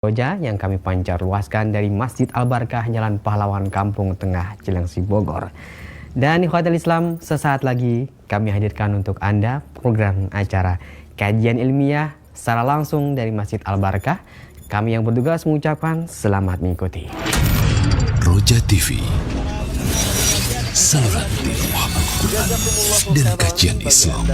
Roja yang kami pancar luaskan dari Masjid Al-Barkah Jalan Pahlawan Kampung Tengah Cilengsi Bogor. Dan ikhwatul Islam, sesaat lagi kami hadirkan untuk Anda program acara kajian ilmiah secara langsung dari Masjid Al-Barkah. Kami yang bertugas mengucapkan selamat mengikuti. Roja TV, saluran dakwah Al-Quran dan kajian Islam.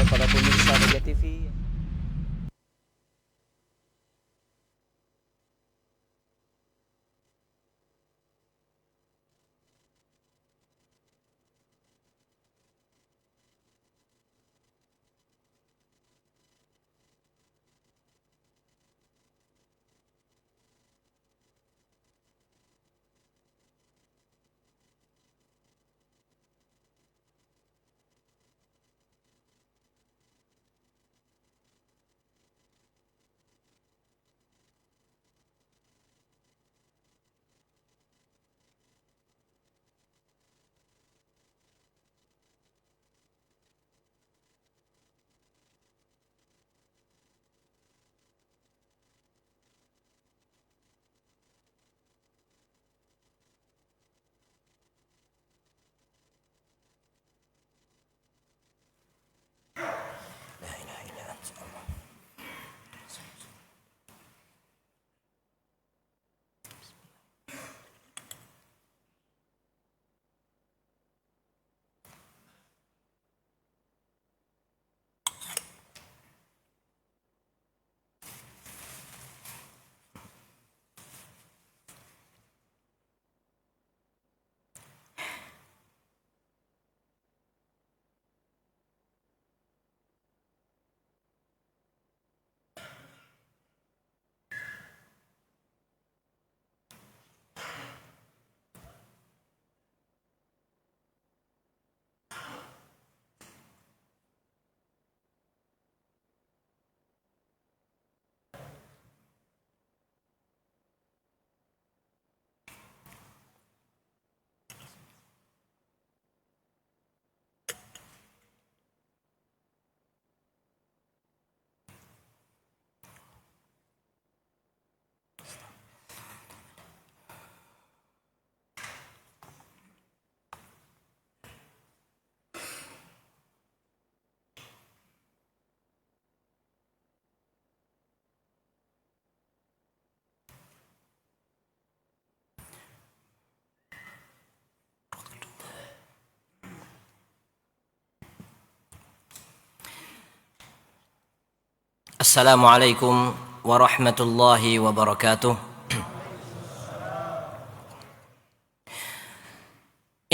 Assalamualaikum warahmatullahi wabarakatuh.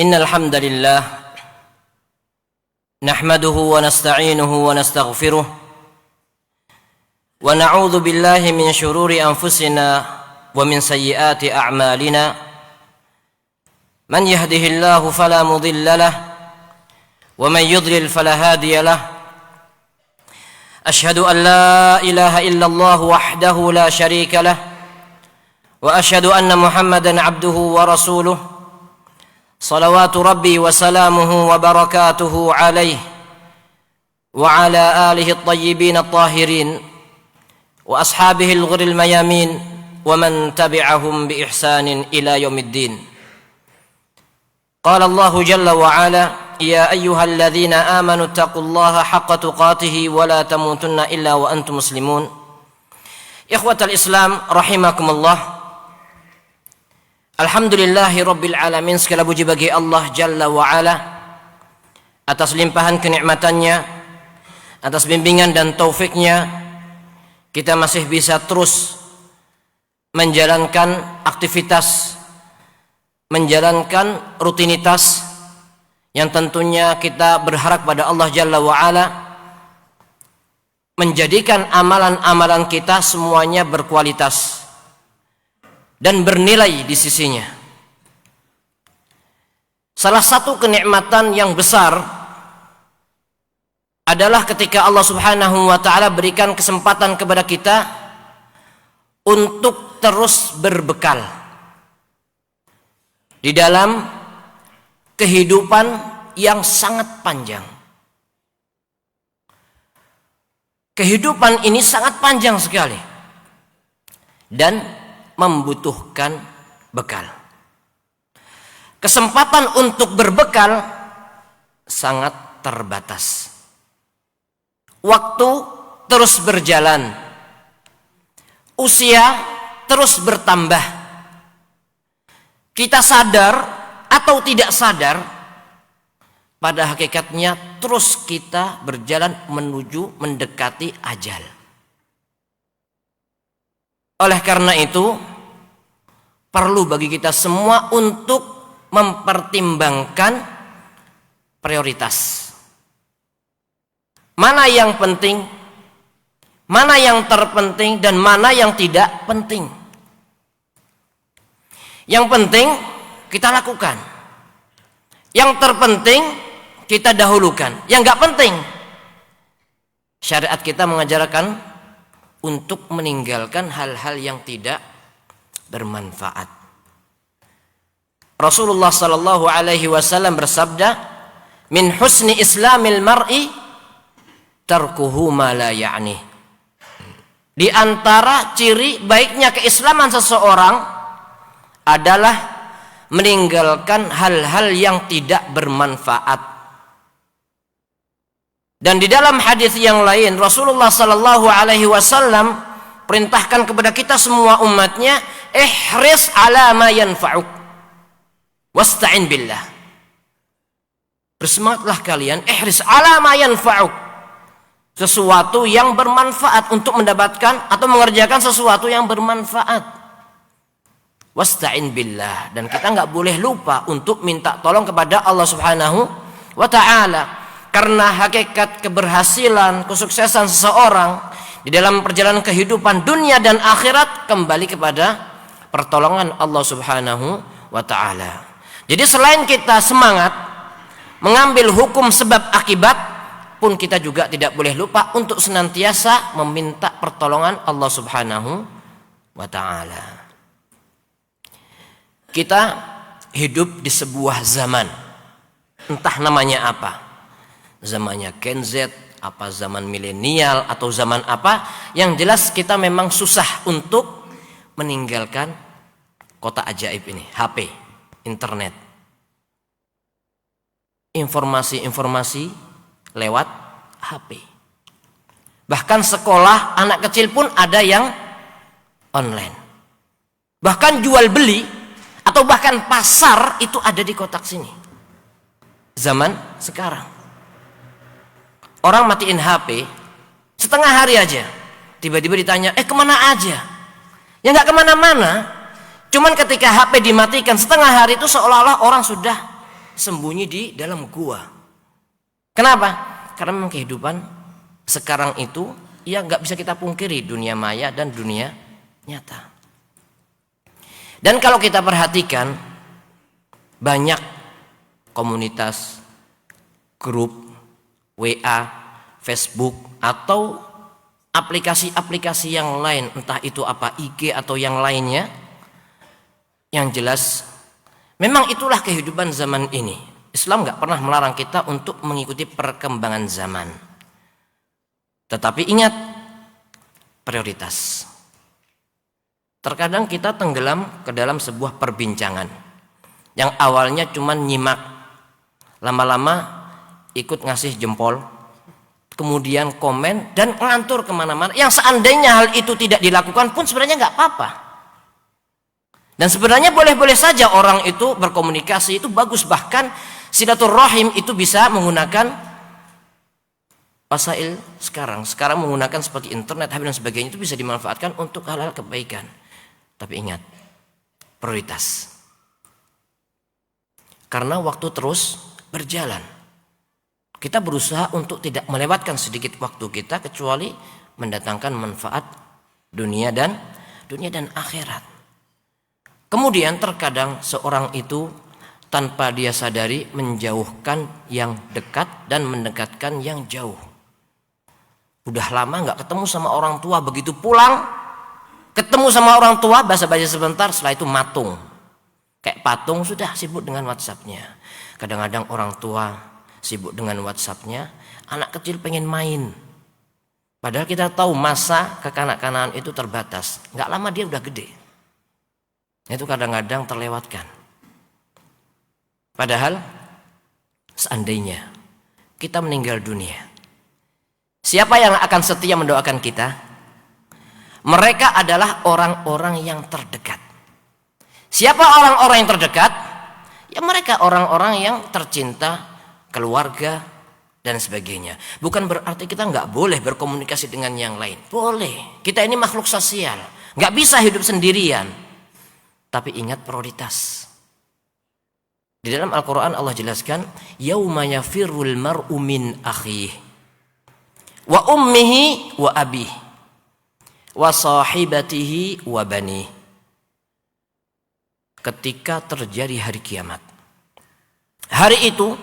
Innal hamdalillah nahmaduhu wa nasta'inuhu wa nastaghfiruh wa na'udzu billahi min shururi anfusina wa min sayyiati a'malina. Man yahdihillahu fala mudilla lahu wa man yudlil fala hadiya lahu. أشهد أن لا إله إلا الله وحده لا شريك له وأشهد أن محمدًا عبده ورسوله صلوات ربي وسلامه وبركاته عليه وعلى آله الطيبين الطاهرين وأصحابه الغر الميامين ومن تبعهم بإحسان إلى يوم الدين. قال الله جل وعلا: يا أيها الذين آمنوا اتقوا الله حق تقاته ولا تموتن إلا وأنتم مسلمون. إخوة الإسلام rahimakumullah. Alhamdulillahi Rabbil Alamin. Segala puji bagi Allah Jalla wa'ala atas limpahan kenikmatannya, atas bimbingan dan taufiknya, kita masih bisa terus menjalankan aktivitas, menjalankan rutinitas yang tentunya kita berharap pada Allah Jalla wa'ala menjadikan amalan-amalan kita semuanya berkualitas dan bernilai di sisinya. Salah satu kenikmatan yang besar adalah ketika Allah Subhanahu wa ta'ala berikan kesempatan kepada kita untuk terus berbekal di dalam kehidupan yang sangat panjang. Kehidupan ini sangat panjang sekali. Dan membutuhkan bekal. Kesempatan untuk berbekal sangat terbatas. Waktu terus berjalan. Usia terus bertambah. Kita sadar atau tidak sadar, pada hakikatnya terus kita berjalan menuju mendekati ajal. Oleh karena itu, perlu bagi kita semua untuk mempertimbangkan prioritas. Mana yang penting, mana yang terpenting, dan mana yang tidak penting. Yang penting kita lakukan. Yang terpenting kita dahulukan. Yang gak penting, syariat kita mengajarkan untuk meninggalkan hal-hal yang tidak bermanfaat. Rasulullah sallallahu alaihi wasallam bersabda, "Min husni islamil mar'i tarkuhu ma la ya'ni." Di antara ciri baiknya keislaman seseorang adalah meninggalkan hal-hal yang tidak bermanfaat. Dan di dalam hadis yang lain, Rasulullah sallallahu alaihi wasallam perintahkan kepada kita semua umatnya, ihris ala ma yanfa'uk wasta'in billah. Bersemangatlah kalian, ihris ala ma yanfa'uk, sesuatu yang bermanfaat, untuk mendapatkan atau mengerjakan sesuatu yang bermanfaat. Wasta'in billah, dan kita nggak boleh lupa untuk minta tolong kepada Allah Subhanahu wa ta'ala. Karena hakikat keberhasilan, kesuksesan seseorang di dalam perjalanan kehidupan dunia dan akhirat kembali kepada pertolongan Allah Subhanahu wa ta'ala. Jadi selain kita semangat mengambil hukum sebab akibat, pun kita juga tidak boleh lupa untuk senantiasa meminta pertolongan Allah Subhanahu wa ta'ala. Kita hidup di sebuah zaman, entah namanya apa, zamannya Gen Z, apa zaman milenial, atau zaman apa, yang jelas kita memang susah untuk meninggalkan kota ajaib ini, HP, internet. Informasi-informasi lewat HP. Bahkan sekolah anak kecil pun ada yang online. Bahkan jual beli atau bahkan pasar itu ada di kotak sini. Zaman sekarang. Orang matiin HP setengah hari aja, tiba-tiba ditanya, kemana aja? Ya nggak kemana-mana. Cuman ketika HP dimatikan setengah hari itu seolah-olah orang sudah sembunyi di dalam gua. Kenapa? Karena memang kehidupan sekarang itu ya nggak bisa kita pungkiri, dunia maya dan dunia nyata. Dan kalau kita perhatikan, banyak komunitas, grup, WA, Facebook, atau aplikasi-aplikasi yang lain, entah itu apa, IG atau yang lainnya, yang jelas memang itulah kehidupan zaman ini. Islam gak pernah melarang kita untuk mengikuti perkembangan zaman, tetapi ingat prioritas. Terkadang kita tenggelam ke dalam sebuah perbincangan yang awalnya cuma nyimak, lama-lama ikut ngasih jempol, kemudian komen dan ngelantur kemana-mana, yang seandainya hal itu tidak dilakukan pun sebenarnya nggak apa-apa. Dan sebenarnya boleh-boleh saja orang itu berkomunikasi, itu bagus. Bahkan silaturahim itu bisa menggunakan wasail sekarang menggunakan seperti internet, HP dan sebagainya, itu bisa dimanfaatkan untuk hal-hal kebaikan. Tapi ingat, prioritas. Karena waktu terus berjalan. Kita berusaha untuk tidak melewatkan sedikit waktu kita kecuali mendatangkan manfaat dunia dan akhirat. Kemudian terkadang seorang itu tanpa dia sadari menjauhkan yang dekat dan mendekatkan yang jauh. Udah lama nggak ketemu sama orang tua, begitu pulang ketemu sama orang tua, basa-basi sebentar, setelah itu matung. Kayak patung, sudah sibuk dengan WhatsApp-nya. Kadang-kadang orang tua sibuk dengan WhatsApp-nya, anak kecil pengen main. Padahal kita tahu masa kekanak-kanakan itu terbatas. Nggak lama dia udah gede. Itu kadang-kadang terlewatkan. Padahal seandainya kita meninggal dunia, siapa yang akan setia mendoakan kita? Mereka adalah orang-orang yang terdekat. Siapa orang-orang yang terdekat? Ya mereka orang-orang yang tercinta, keluarga, dan sebagainya. Bukan berarti kita nggak boleh berkomunikasi dengan yang lain. Boleh. Kita ini makhluk sosial. Nggak bisa hidup sendirian. Tapi ingat prioritas. Di dalam Al-Quran Allah jelaskan, yauma yafirrul mar'u min akhihi wa ummihi wa abihi wa sahibatihi wa banihi. Ketika terjadi hari kiamat, hari itu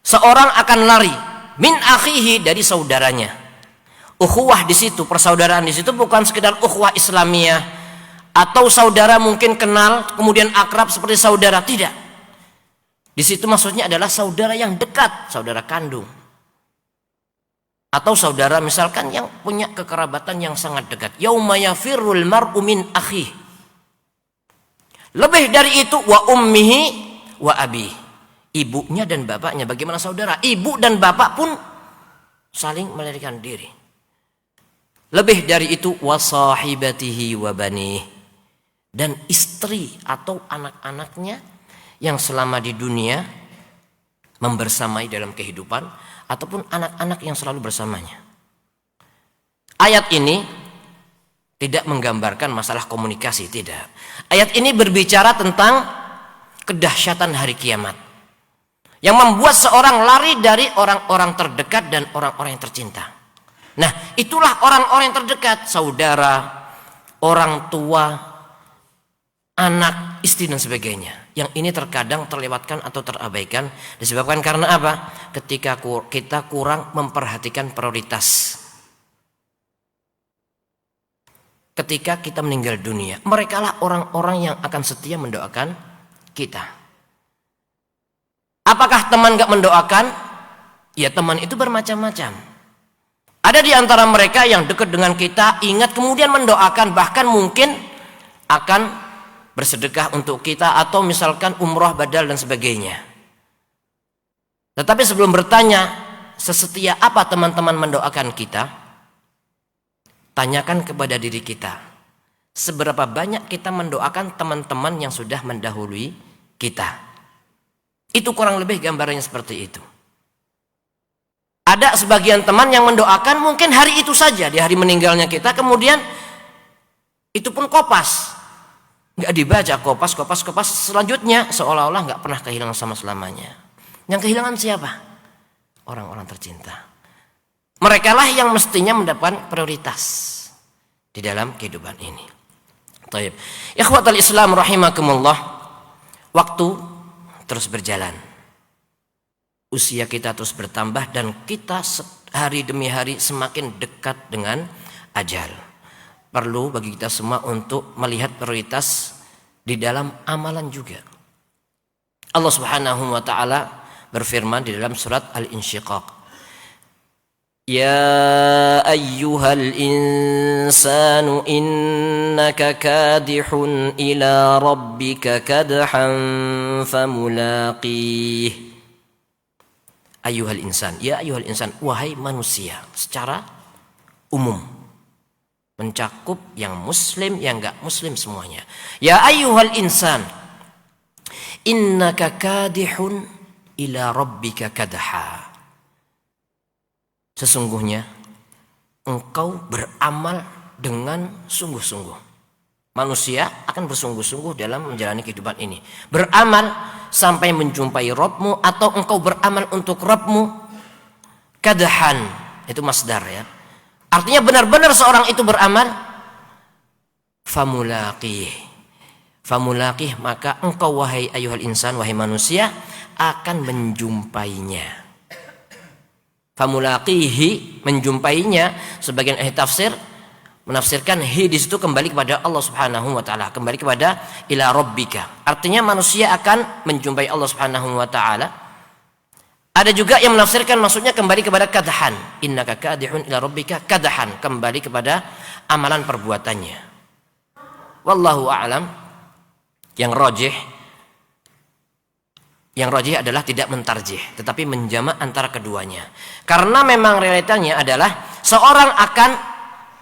seorang akan lari min akhihi, dari saudaranya. Ukhuwah di situ, persaudaraan di situ bukan sekedar ukhuwah Islamiyah atau saudara mungkin kenal kemudian akrab seperti saudara, tidak. Di situ maksudnya adalah saudara yang dekat, saudara kandung. Atau saudara misalkan yang punya kekerabatan yang sangat dekat. Yauma yafirrul mar'u min akhihi. Lebih dari itu, wa ummihi wa abi, ibunya dan bapaknya. Bagaimana saudara? Ibu dan bapak pun saling melarikan diri. Lebih dari itu, wa sahibatihi wa bani, dan istri atau anak-anaknya yang selama di dunia membersamai dalam kehidupan, ataupun anak-anak yang selalu bersamanya. Ayat ini tidak menggambarkan masalah komunikasi, tidak. Ayat ini berbicara tentang kedahsyatan hari kiamat yang membuat seorang lari dari orang-orang terdekat dan orang-orang yang tercinta. Nah, itulah orang-orang yang terdekat, saudara, orang tua, anak, istri dan sebagainya. Yang ini terkadang terlewatkan atau terabaikan disebabkan karena apa? Ketika kita kurang memperhatikan prioritas. Ketika kita meninggal dunia, merekalah orang-orang yang akan setia mendoakan kita. Apakah teman gak mendoakan? Ya, teman itu bermacam-macam. Ada di antara mereka yang dekat dengan kita, ingat kemudian mendoakan, bahkan mungkin akan bersedekah untuk kita atau misalkan umroh badal dan sebagainya. Tetapi sebelum bertanya sesetia apa teman-teman mendoakan kita, tanyakan kepada diri kita, seberapa banyak kita mendoakan teman-teman yang sudah mendahului kita. Itu kurang lebih gambarannya seperti itu. Ada sebagian teman yang mendoakan mungkin hari itu saja, di hari meninggalnya kita, kemudian itu pun kopas, nggak dibaca, kopas, selanjutnya seolah-olah nggak pernah kehilangan sama selamanya. Yang kehilangan siapa? Orang-orang tercinta. Mereka lah yang mestinya mendapat prioritas di dalam kehidupan ini. Taib. Ikhwatal Islam rahimakumullah. Waktu terus berjalan. Usia kita terus bertambah dan kita hari demi hari semakin dekat dengan ajal. Perlu bagi kita semua untuk melihat prioritas di dalam amalan juga. Allah Subhanahu wa taala berfirman di dalam surat Al-Insyiqaq. Ya ayyuhal insanu innaka kadihun ila rabbika kadhan famulaqih. Ayyuhal insan, ya ayyuhal insan, wahai manusia, secara umum mencakup yang muslim, yang enggak muslim semuanya. Ya ayyuhal insan innaka kadihun ila rabbika kadha. Sesungguhnya engkau beramal dengan sungguh-sungguh. Manusia akan bersungguh-sungguh dalam menjalani kehidupan ini. Beramal sampai menjumpai Rabbmu, atau engkau beramal untuk Rabbmu. Kadhan, itu masdar ya. Artinya benar-benar seorang itu beramal. Famulaqih. Famulaqih, maka engkau wahai ayyuhal insan, wahai manusia, akan menjumpainya. Famulaqihi, menjumpainya. Sebagian ahli tafsir menafsirkan hi di situ kembali kepada Allah Subhanahu wa taala, kembali kepada ila rabbika. Artinya manusia akan menjumpai Allah Subhanahu wa taala. Ada juga yang menafsirkan maksudnya kembali kepada kadhan. Innaka kadihun ila rabbika kadhan, kembali kepada amalan perbuatannya. Wallahu a'lam Yang rajih adalah tidak mentarjih, tetapi menjamak antara keduanya. Karena memang realitanya adalah seorang akan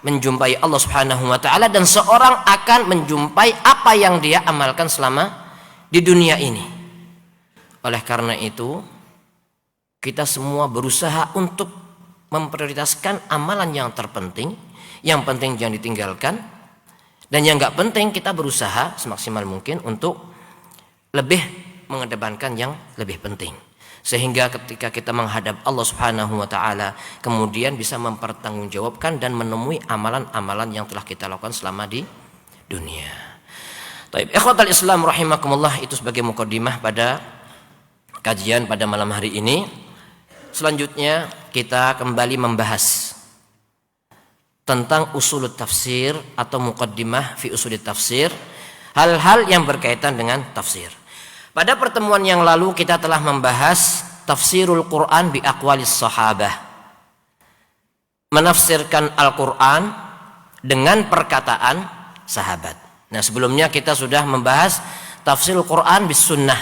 menjumpai Allah Subhanahu wa taala dan seorang akan menjumpai apa yang dia amalkan selama di dunia ini. Oleh karena itu, kita semua berusaha untuk memprioritaskan amalan yang terpenting, yang penting jangan ditinggalkan, dan yang nggak penting kita berusaha semaksimal mungkin untuk lebih mengedepankan yang lebih penting, sehingga ketika kita menghadap Allah Subhanahu wa taala kemudian bisa mempertanggungjawabkan dan menemui amalan-amalan yang telah kita lakukan selama di dunia. Taib, ikhwatal Islam rahimakumullah, itu sebagai mukadimah pada kajian pada malam hari ini. Selanjutnya kita kembali membahas tentang usulut tafsir atau muqaddimah fi usulit tafsir, hal-hal yang berkaitan dengan tafsir. Pada pertemuan yang lalu kita telah membahas tafsirul Quran bi aqwalis sahabah, menafsirkan Al-Quran dengan perkataan sahabat. Nah, sebelumnya kita sudah membahas tafsirul Quran bis sunnah,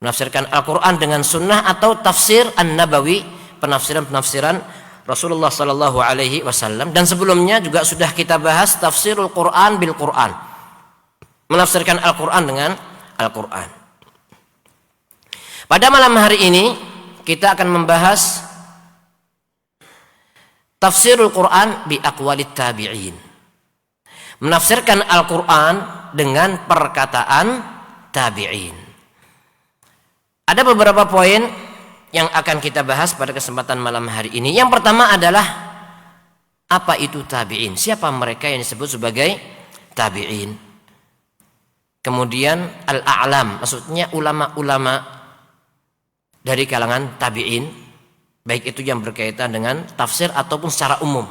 menafsirkan Al-Quran dengan sunnah atau tafsir an-nabawi, penafsiran-penafsiran Rasulullah sallallahu alaihi wasallam. Dan sebelumnya juga sudah kita bahas tafsirul Quran bil Quran, menafsirkan Al-Quran dengan Al-Quran. Pada malam hari ini kita akan membahas tafsirul Quran bi aqwalit tabi'in, menafsirkan Al-Quran dengan perkataan tabi'in. Ada beberapa poin yang akan kita bahas pada kesempatan malam hari ini. Yang pertama adalah apa itu tabi'in, siapa mereka yang disebut sebagai tabi'in. Kemudian al-a'lam, maksudnya ulama-ulama dari kalangan tabi'in, baik itu yang berkaitan dengan tafsir ataupun secara umum.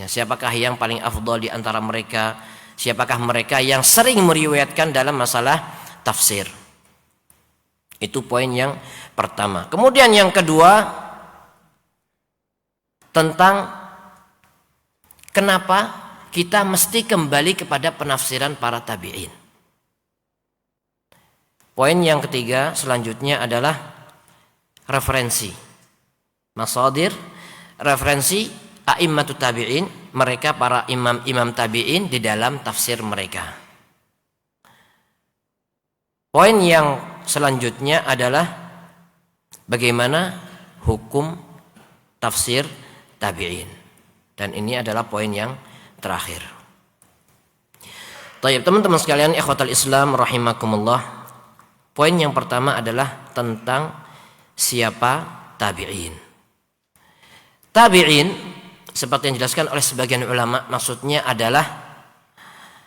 Ya, siapakah yang paling afdal di antara mereka? Siapakah mereka yang sering meriwayatkan dalam masalah tafsir? Itu poin yang pertama. Kemudian yang kedua, tentang kenapa kita mesti kembali kepada penafsiran para tabi'in. Poin yang ketiga selanjutnya adalah referensi, masadir, referensi a'immatut tabi'in, mereka para imam-imam tabi'in di dalam tafsir mereka. Poin yang selanjutnya adalah bagaimana hukum tafsir tabi'in, dan ini adalah poin yang terakhir. Baik, teman-teman sekalian, ikhwatal Islam rahimakumullah, poin yang pertama adalah tentang siapa tabi'in. Tabi'in seperti yang dijelaskan oleh sebagian ulama, maksudnya adalah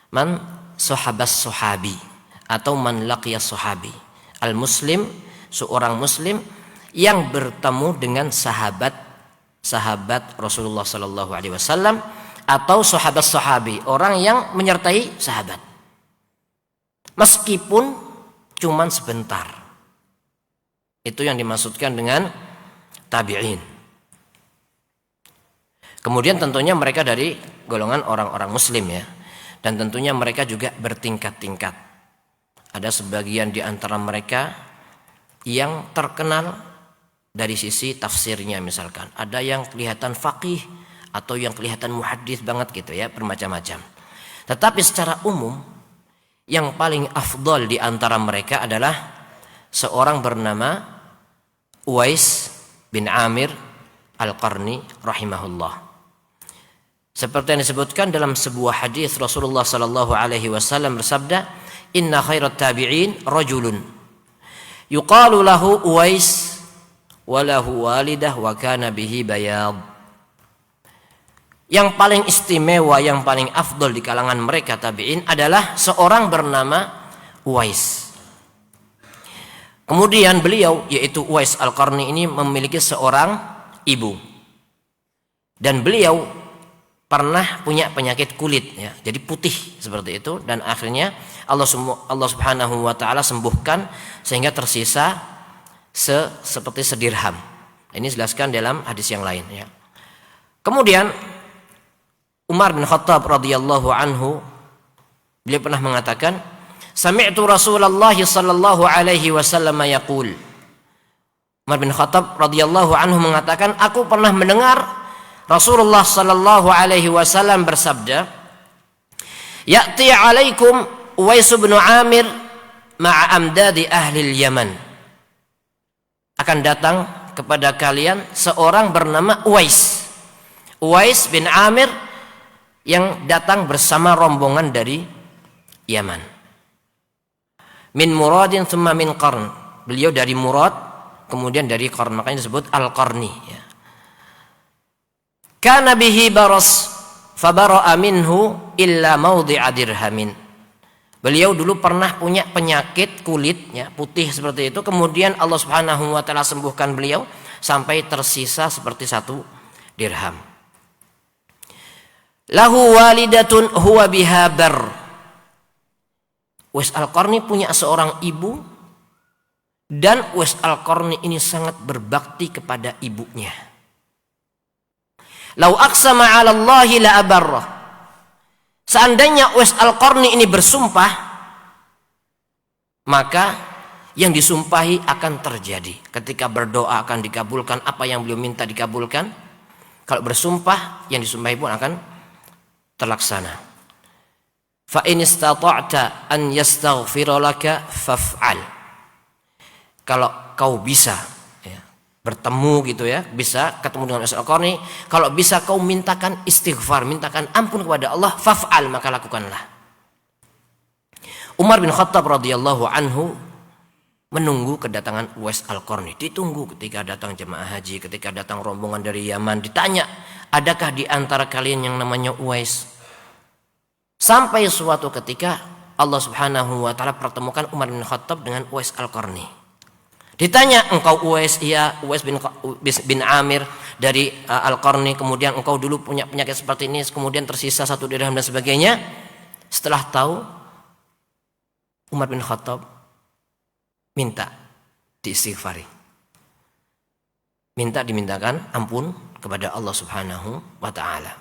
man sahabas sahabi atau man laqiyas sahabi. Al-muslim, seorang muslim yang bertemu dengan sahabat Rasulullah sallallahu alaihi wasallam, atau sahabat sahabi, orang yang menyertai sahabat meskipun cuman sebentar. Itu yang dimaksudkan dengan tabi'in. Kemudian tentunya mereka dari golongan orang-orang muslim ya. Dan tentunya mereka juga bertingkat-tingkat. Ada sebagian di antara mereka yang terkenal dari sisi tafsirnya misalkan. Ada yang kelihatan faqih atau yang kelihatan muhaddits banget gitu ya, bermacam-macam. Tetapi secara umum yang paling afdal di antara mereka adalah seorang bernama Uwais bin Amir Al-Qarni rahimahullah. Seperti yang disebutkan dalam sebuah hadis, Rasulullah sallallahu alaihi wasallam bersabda, "Inna khairat tabi'in rajulun yuqalu lahu Uwais wa lahu walidah wa kana bihi bayad." Yang paling istimewa, yang paling afdal di kalangan mereka tabi'in adalah seorang bernama Uwais. Kemudian beliau, yaitu Uwais Al-Qarni ini, memiliki seorang ibu. Dan beliau pernah punya penyakit kulit ya, jadi putih seperti itu, dan akhirnya Allah Subhanahu wa taala sembuhkan sehingga tersisa seperti sedirham. Ini dijelaskan dalam hadis yang lain ya. Kemudian Umar bin Khattab radhiyallahu anhu, beliau pernah mengatakan, sami'tu Rasulullah sallallahu alaihi wasallam yaqul. Umar bin Khattab radhiyallahu anhu mengatakan, aku pernah mendengar Rasulullah sallallahu alaihi wasallam bersabda, ya'ti 'alaikum Uwais bin Amir ma'a amdadi ahli Yaman. Akan datang kepada kalian seorang bernama Uwais bin Amir yang datang bersama rombongan dari Yaman. Min Muradin thumma min Qarn. Beliau dari Murad, kemudian dari Qarn, makanya disebut Al-Qarni ya. Kana bihi baras fabara'a minhu illa mawdi'a dirhamin. Beliau dulu pernah punya penyakit kulit ya, putih seperti itu, kemudian Allah Subhanahu wa taala sembuhkan beliau sampai tersisa seperti 1 dirham. Lahu walidatun huwa biha bar. Uwais Al-Qarni punya seorang ibu, dan Uwais Al-Qarni ini sangat berbakti kepada ibunya. Lau aqsama 'ala Allahi la abarrah. Seandainya Uwais Al-Qarni ini bersumpah, maka yang disumpahi akan terjadi. Ketika berdoa akan dikabulkan, apa yang beliau minta dikabulkan. Kalau bersumpah, yang disumpahi pun akan terlaksana. Fa in istata'ta an yastaghfira laka faf'al. Kalau kau bisa ya, bertemu gitu ya, bisa ketemu dengan Uwais Al-Qarni, kalau bisa kau mintakan istighfar, mintakan ampun kepada Allah, faf'al, maka lakukanlah. Umar bin Khattab radhiyallahu anhu menunggu kedatangan Uwais Al-Qarni. Ditunggu ketika datang jemaah haji, ketika datang rombongan dari Yaman, ditanya, adakah di antara kalian yang namanya Uwais? Sampai suatu ketika Allah Subhanahu wa taala pertemukan Umar bin Khattab dengan Uwais Al-Qarni. Ditanya, engkau Uwais? Iya, Uwais bin Amir dari Al-Qarni. Kemudian engkau dulu punya penyakit seperti ini, kemudian tersisa 1 dirham dan sebagainya. Setelah tahu, Umar bin Khattab minta diistighfari, minta dimintakan ampun kepada Allah Subhanahu wa taala.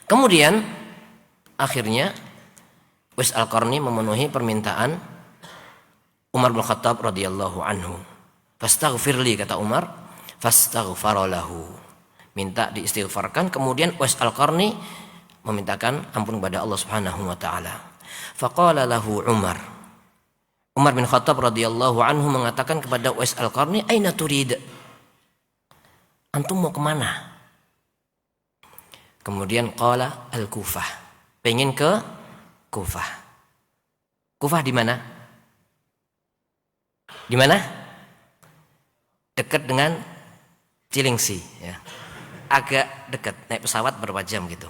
Kemudian akhirnya Uwais Al-Qarni memenuhi permintaan Umar bin Khattab radhiyallahu anhu. Fastaghfirli, kata Umar, fastaghfara lahu, minta diistighfarkan. Kemudian Uwais Al-Qarni memintakan ampun kepada Allah Subhanahu wa taala. Faqala lahu Umar bin Khattab radhiyallahu anhu mengatakan kepada Uwais Al-Qarni, aina turid? Antum mau kemana? Kemudian qala al-Kufah, pengen ke Kufah. Kufah di mana? Di mana? Dekat dengan Cilengsi ya. Agak dekat, naik pesawat berapa jam gitu.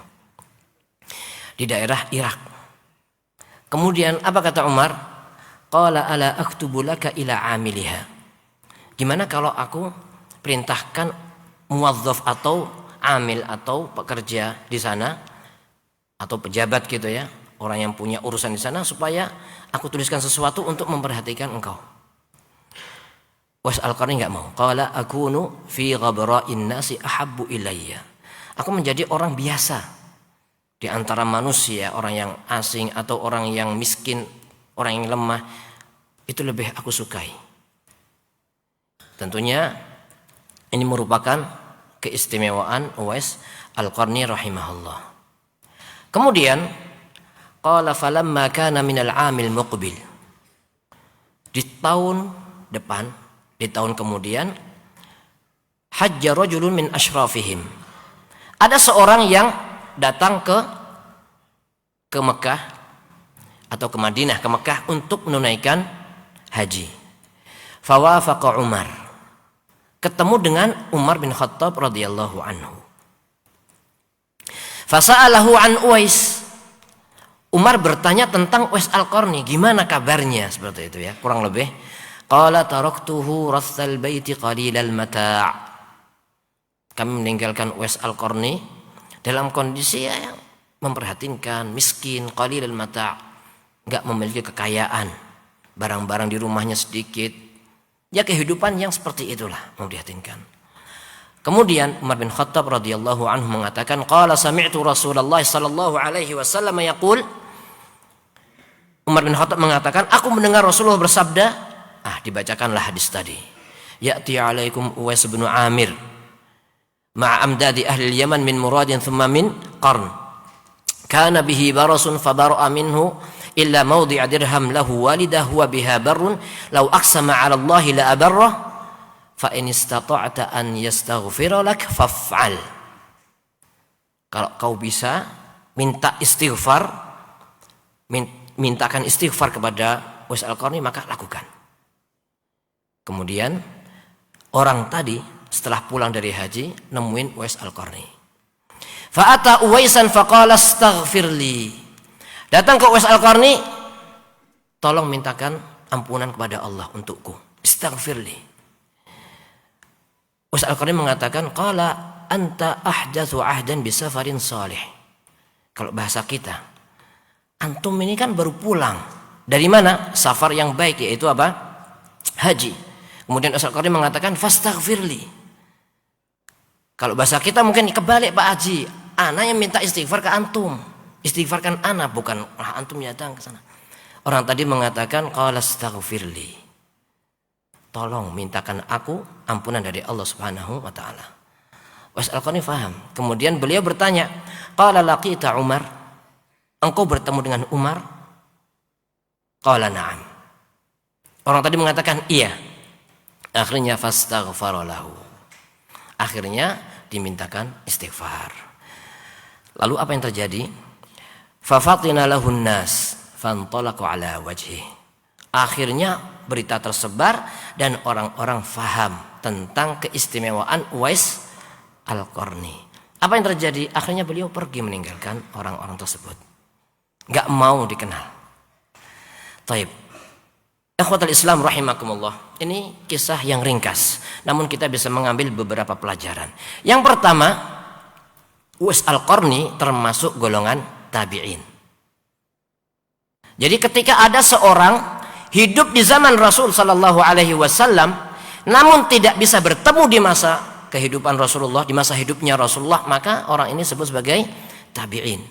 Di daerah Irak. Kemudian apa kata Umar? Qala ala aktubu laka ila amiliha. Gimana kalau aku perintahkan muwazzaf atau amil atau pekerja di sana atau pejabat gitu ya, orang yang punya urusan di sana, supaya aku tuliskan sesuatu untuk memperhatikan engkau. Uwais Al-Qarni enggak mau. Qala akunu fi ghabra'in nasi ahabbu ilayya. Aku menjadi orang biasa di antara manusia, orang yang asing atau orang yang miskin, orang yang lemah, itu lebih aku sukai. Tentunya ini merupakan keistimewaan Uwais Al-Qarni rahimahullah. Kemudian qala falamma kana minal 'amil muqbil. Di tahun depan, di tahun kemudian, hajja rajulun min asyrafihim. Ada seorang yang datang ke Mekah atau ke Madinah, ke Mekah untuk menunaikan haji. Fawafaqa Umar. Ketemu dengan Umar bin Khattab radhiyallahu anhu. Fasa'alahu an Uwais. Umar bertanya tentang Uwais Al-Qarni, gimana kabarnya, seperti itu ya, kurang lebih. Qala taraktuhu rathal baiti qalilal mata'. Kami meninggalkan Uwais Al-Qarni dalam kondisi yang memperhatinkan, miskin, qalilal mata', enggak memiliki kekayaan, barang-barang di rumahnya sedikit. Ya, kehidupan yang seperti itulah memprihatinkan. Kemudian Umar bin Khattab radhiyallahu anhu mengatakan, qala sami'tu Rasulullah sallallahu alaihi wasallam yaqul. Umar bin Khattab mengatakan, aku mendengar Rasulullah bersabda, dibacakanlah hadis tadi. Ya'ti alaikum Uwais bin Amir ma'a amdadi ahli Yaman min muradin thumma min qarn. Kana bihi barasun fabara'a minhu illa mawdi'a dirham lahu walidah huwa biha barrun law aqsama 'ala Allah la abarrah fa in istata'ta an yastaghfira lak faf'al. Kalau kau bisa minta istighfar, mintakan istighfar kepada Uwais Al-Qarni, maka lakukan. Kemudian orang tadi setelah pulang dari haji nemuin Uwais Al-Qarni. Fa'ata Uwaisan faqala astaghfirli. Datang ke Uwais Al-Qarni, tolong mintakan ampunan kepada Allah untukku. Astaghfirli. Uwais Al-Qarni mengatakan, qala anta ahdatsu ahdan bisafarin salih. Kalau bahasa kita, antum ini kan baru pulang dari mana? Safar yang baik, yaitu apa? Haji. Kemudian Uwais Al-Qarni mengatakan fastaghfirli. Kalau bahasa kita mungkin kebalik, Pak Haji, ana yang minta istighfar ke antum. Istighfarkan ana, bukan antum datang ke sana. Orang tadi mengatakan qala astaghfirli. Tolong mintakan aku ampunan dari Allah Subhanahu wa taala. Uwais Al-Qarni faham. Kemudian beliau bertanya, qala laqita Umar? Engkau bertemu dengan Umar? Qala na'am. Orang tadi mengatakan iya. Akhirnya fastaghfara lahu. Akhirnya dimintakan istighfar. Lalu apa yang terjadi? Fafatina lahun nas fantalaqu ala wajhi. Akhirnya berita tersebar dan orang-orang faham tentang keistimewaan Uwais Al-Qarni. Apa yang terjadi? Akhirnya beliau pergi meninggalkan orang-orang tersebut. Gak mau dikenal. Taib. Ikhwatul Islam rahimakumullah. Ini kisah yang ringkas, namun kita bisa mengambil beberapa pelajaran. Yang pertama, Uwais Al-Qarni termasuk golongan tabi'in. Jadi ketika ada seorang hidup di zaman Rasul sallallahu alaihi wasallam namun tidak bisa bertemu di masa kehidupan Rasulullah, di masa hidupnya Rasulullah, maka orang ini disebut sebagai tabi'in.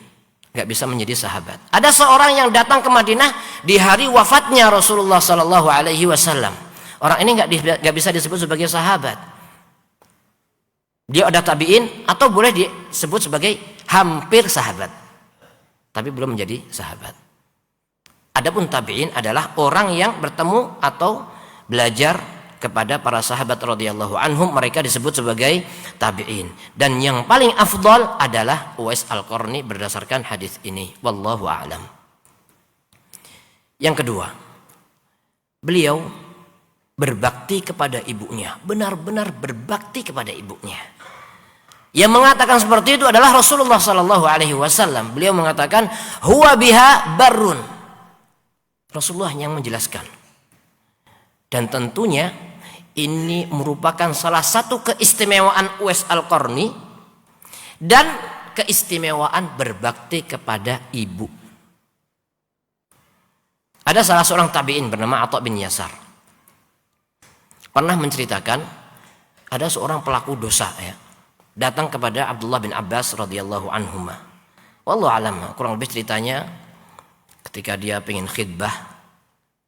Gak bisa menjadi sahabat. Ada seorang yang datang ke Madinah di hari wafatnya Rasulullah sallallahu alaihi wasallam. Orang ini gak bisa disebut sebagai sahabat. Dia ada tabi'in atau boleh disebut sebagai hampir sahabat, tapi belum menjadi sahabat. Adapun tabi'in adalah orang yang bertemu atau belajar kepada para sahabat radhiyallahu anhum, mereka disebut sebagai tabi'in. Dan yang paling afdal adalah Uwais Al-Qarni berdasarkan hadis ini. Wallahu a'lam. Yang kedua, beliau berbakti kepada ibunya, benar-benar berbakti kepada ibunya. Yang mengatakan seperti itu adalah Rasulullah sallallahu alaihi wasallam. Beliau mengatakan huwa biha barrun. Rasulullah yang menjelaskan. Dan tentunya ini merupakan salah satu keistimewaan Uwais Al-Qarni dan keistimewaan berbakti kepada ibu. Ada salah seorang tabi'in bernama Atha bin Yasar. Pernah menceritakan ada seorang pelaku dosa datang kepada Abdullah bin Abbas radhiyallahu anhuma. Wallahu alam, kurang lebih ceritanya ketika dia pengen khidbah,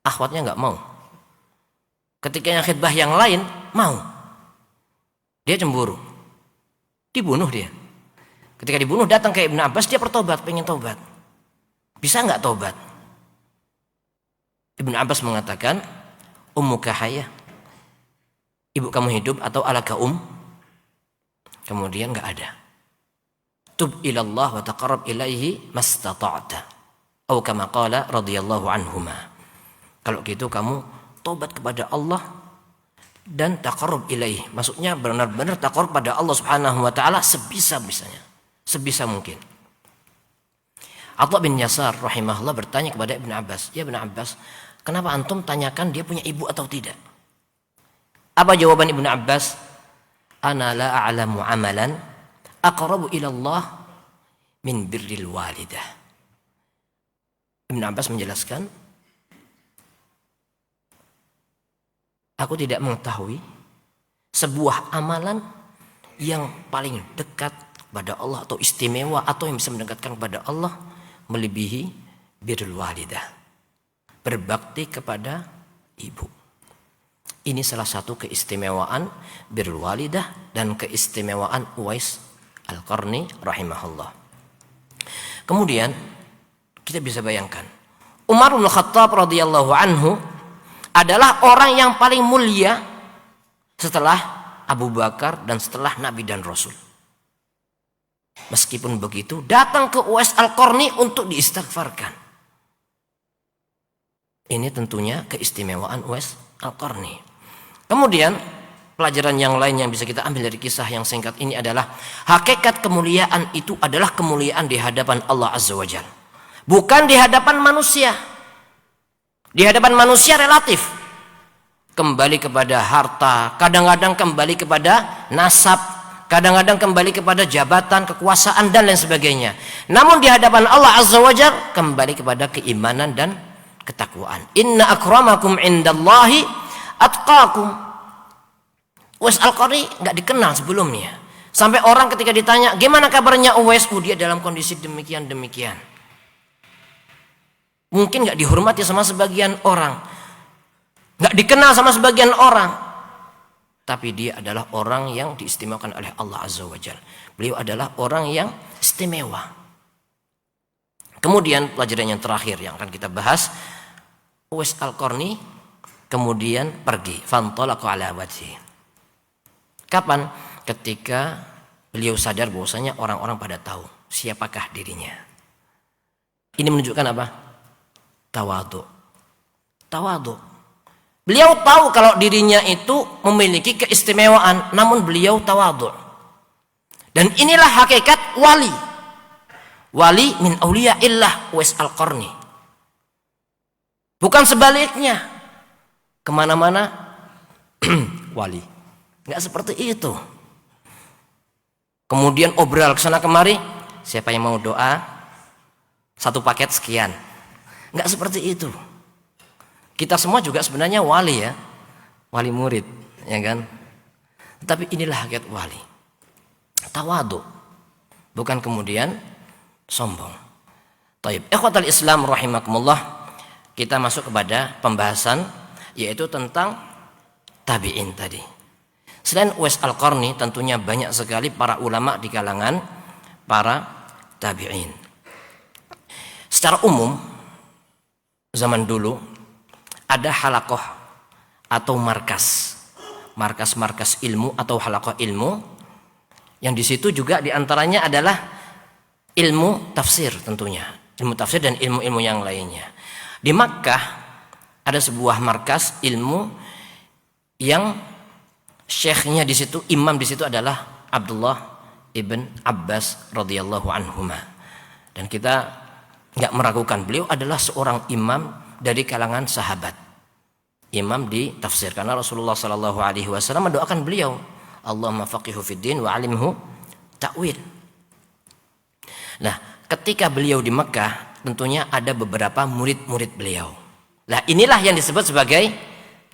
akhwatnya nggak mau. Ketika yang khidbah yang lain mau, dia cemburu, dibunuh dia. Ketika dibunuh datang ke Ibnu Abbas, dia bertobat, pengen tobat. Bisa nggak tobat? Ibnu Abbas mengatakan, ummuka hayah, ibu kamu hidup atau alaka Kemudian nggak ada. Tub ilallah wa taqarrab ilaihi mastata'ta. Atau kama qala radhiyallahu anhuma. Kalau gitu kamu tobat kepada Allah dan taqarrub ilaih. Maksudnya benar-benar taqarrub pada Allah Subhanahu wa taala sebisa-bisanya, sebisa mungkin. Atha bin Yasar rahimahullah bertanya kepada Ibnu Abbas, "Ya Ibnu Abbas, kenapa antum tanyakan dia punya ibu atau tidak?" Apa jawaban Ibnu Abbas? "Ana la a'lamu amalan aqrabu ila Allah min birril walidah." Ibnu Abbas menjelaskan, aku tidak mengetahui sebuah amalan yang paling dekat kepada Allah atau istimewa atau yang bisa mendekatkan kepada Allah melebihi birrul walidah, berbakti kepada ibu. Ini salah satu keistimewaan birrul walidah dan keistimewaan Uwais Al-Qarni rahimahullah. Kemudian kita bisa bayangkan Umar bin Khattab radhiyallahu anhu adalah orang yang paling mulia setelah Abu Bakar dan setelah Nabi dan Rasul. Meskipun begitu, datang ke Uwais Al-Qarni untuk diistighfarkan. Ini tentunya keistimewaan Uwais Al-Qarni. Kemudian pelajaran yang lain yang bisa kita ambil dari kisah yang singkat ini adalah hakikat kemuliaan itu adalah kemuliaan di hadapan Allah Azza wa Jalla, bukan di hadapan manusia. Di hadapan manusia relatif, kembali kepada harta, kadang-kadang kembali kepada nasab, kadang-kadang kembali kepada jabatan, kekuasaan dan lain sebagainya. Namun di hadapan Allah Azza wa Jalla kembali kepada keimanan dan ketakwaan. Inna akramakum indallahi atqakum. Uwais Al-Qarni nggak dikenal sebelumnya. Sampai orang ketika ditanya, gimana kabarnya Uwais? Dia dalam kondisi demikian. Mungkin nggak dihormati sama sebagian orang, nggak dikenal sama sebagian orang, tapi dia adalah orang yang diistimewakan oleh Allah Azza wa Jalla. Beliau adalah orang yang istimewa. Kemudian pelajaran yang terakhir yang akan kita bahas, Uwais Al-Qarni kemudian pergi, fantalaqa ala wajhi. Kapan? Ketika beliau sadar bahwasanya orang-orang pada tahu siapakah dirinya. Ini menunjukkan apa? Tawadhu. Beliau tahu kalau dirinya itu memiliki keistimewaan, namun beliau tawadhu. Dan inilah hakikat wali. Wali min auliyaillah Uwais Al-Qarni. Bukan sebaliknya. Kemana-mana wali. Nggak seperti itu. Kemudian obral kesana kemari, siapa yang mau doa, satu paket sekian. Nggak seperti itu. Kita semua juga sebenarnya wali ya, wali murid, ya kan? Tapi inilah hakikat wali. Tawadhu, bukan kemudian sombong. Taib. Ikhwatal Islam rahimakumullah, kita masuk kepada pembahasan yaitu tentang tabi'in tadi. Selain Uwais Al-Qarni, tentunya banyak sekali para ulama di kalangan para tabi'in. Secara umum, zaman dulu ada halaqah atau markas ilmu atau halaqah ilmu, yang di situ juga diantaranya adalah ilmu tafsir tentunya, ilmu tafsir dan ilmu-ilmu yang lainnya. Di Makkah ada sebuah markas ilmu yang syekhnya di situ, imam di situ adalah Abdullah ibn Abbas radhiyallahu anhuma. Dan kita nggak meragukan beliau adalah seorang imam dari kalangan sahabat, imam di tafsir, karena Rasulullah Shallallahu Alaihi Wasallam mendoakan beliau, Allahumma faqihu fid din wa alimhu ta'wil. Nah, ketika beliau di Mekah, tentunya ada beberapa murid-murid beliau. Nah, inilah yang disebut sebagai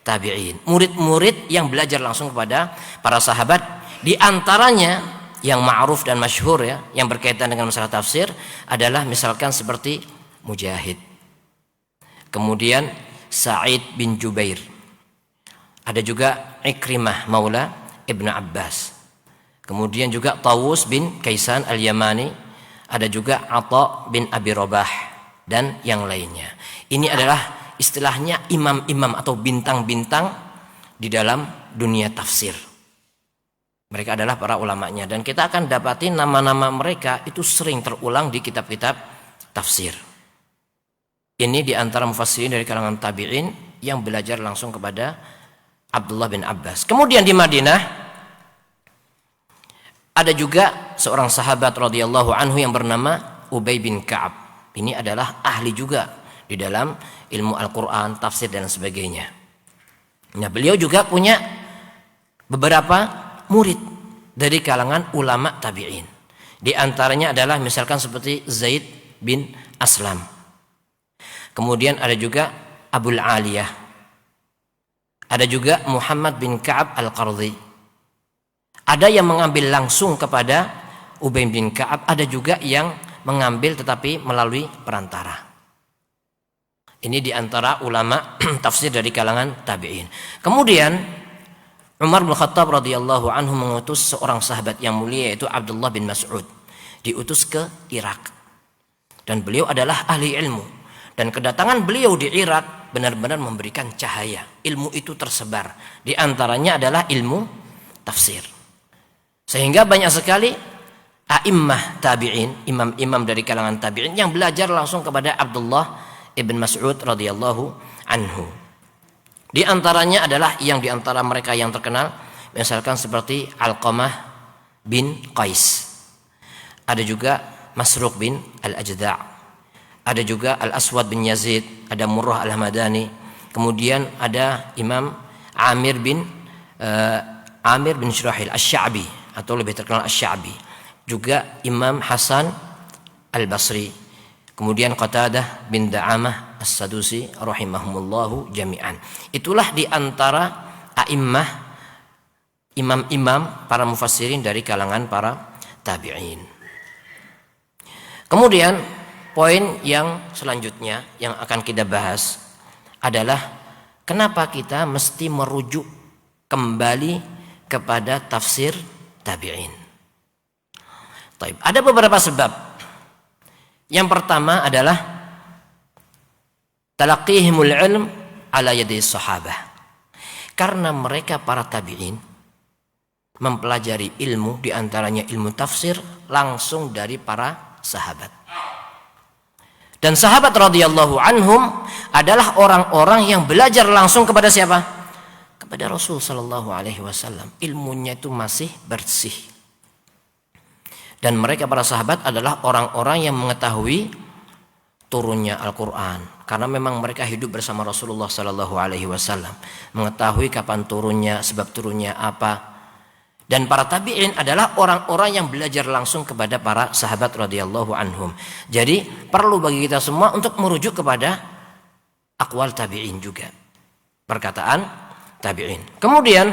tabi'in, murid-murid yang belajar langsung kepada para sahabat. Di antaranya yang ma'ruf dan masyhur ya, yang berkaitan dengan masalah tafsir adalah misalkan seperti Mujahid, kemudian Sa'id bin Jubair, ada juga Ikrimah maula Ibnu Abbas, kemudian juga Tawus bin Kaisan al-Yamani, ada juga Atha bin Abi Rabah dan yang lainnya. Ini adalah istilahnya imam-imam atau bintang-bintang di dalam dunia tafsir. Mereka adalah para ulamanya, dan kita akan dapati nama-nama mereka itu sering terulang di kitab-kitab tafsir. Ini di antara mufassirin dari kalangan tabi'in yang belajar langsung kepada Abdullah bin Abbas. Kemudian di Madinah ada juga seorang sahabat radhiyallahu anhu yang bernama Ubay bin Ka'ab. Ini adalah ahli juga di dalam ilmu Al-Quran, tafsir dan sebagainya. Nah, beliau juga punya beberapa murid dari kalangan ulama tabi'in. Di antaranya adalah misalkan seperti Zaid bin Aslam. Kemudian ada juga Abul Aliyah. Ada juga Muhammad bin Ka'ab Al-Qardhi. Ada yang mengambil langsung kepada Ubay bin Ka'ab, ada juga yang mengambil tetapi melalui perantara. Ini diantara ulama tafsir dari kalangan tabi'in. Kemudian Umar bin Khattab radhiyallahu anhu mengutus seorang sahabat yang mulia yaitu Abdullah bin Mas'ud. Diutus ke Irak. Dan beliau adalah ahli ilmu. Dan kedatangan beliau di Irak benar-benar memberikan cahaya. Ilmu itu tersebar. Di antaranya adalah ilmu tafsir. Sehingga banyak sekali a'immah tabi'in, imam-imam dari kalangan tabi'in yang belajar langsung kepada Abdullah ibn Mas'ud radhiyallahu anhu. Di antaranya adalah yang di antara mereka yang terkenal, misalkan seperti Alqamah bin Qais. Ada juga Masruq bin Al-Ajda'. Ada juga Al-Aswad bin Yazid, ada Murrah Al-Hamadani. Kemudian ada Imam Amir bin Shurahil Asy-Sya'bi atau lebih terkenal Asy-Sya'bi. Juga Imam Hasan Al-Basri. Kemudian Qatadah bin Da'amah As-Sadusi rahimahumullahu jami'an. Itulah di antara a'immah, imam-imam para mufassirin dari kalangan para tabi'in. Kemudian poin yang selanjutnya yang akan kita bahas adalah kenapa kita mesti merujuk kembali kepada tafsir tabi'in. Baik, ada beberapa sebab. Yang pertama adalah talaqihimul ilm ala yadi sahabah. Karena mereka para tabi'in mempelajari ilmu, di antaranya ilmu tafsir, langsung dari para sahabat. Dan sahabat radhiyallahu anhum adalah orang-orang yang belajar langsung kepada siapa? Kepada Rasul sallallahu alaihi wasallam. Ilmunya itu masih bersih. Dan mereka para sahabat adalah orang-orang yang mengetahui turunnya Al-Quran. Karena memang mereka hidup bersama Rasulullah sallallahu alaihi wasallam. Mengetahui kapan turunnya, sebab turunnya apa. Dan para tabi'in adalah orang-orang yang belajar langsung kepada para sahabat radhiyallahu anhum. Jadi perlu bagi kita semua untuk merujuk kepada aqwal tabi'in juga. Perkataan tabi'in. Kemudian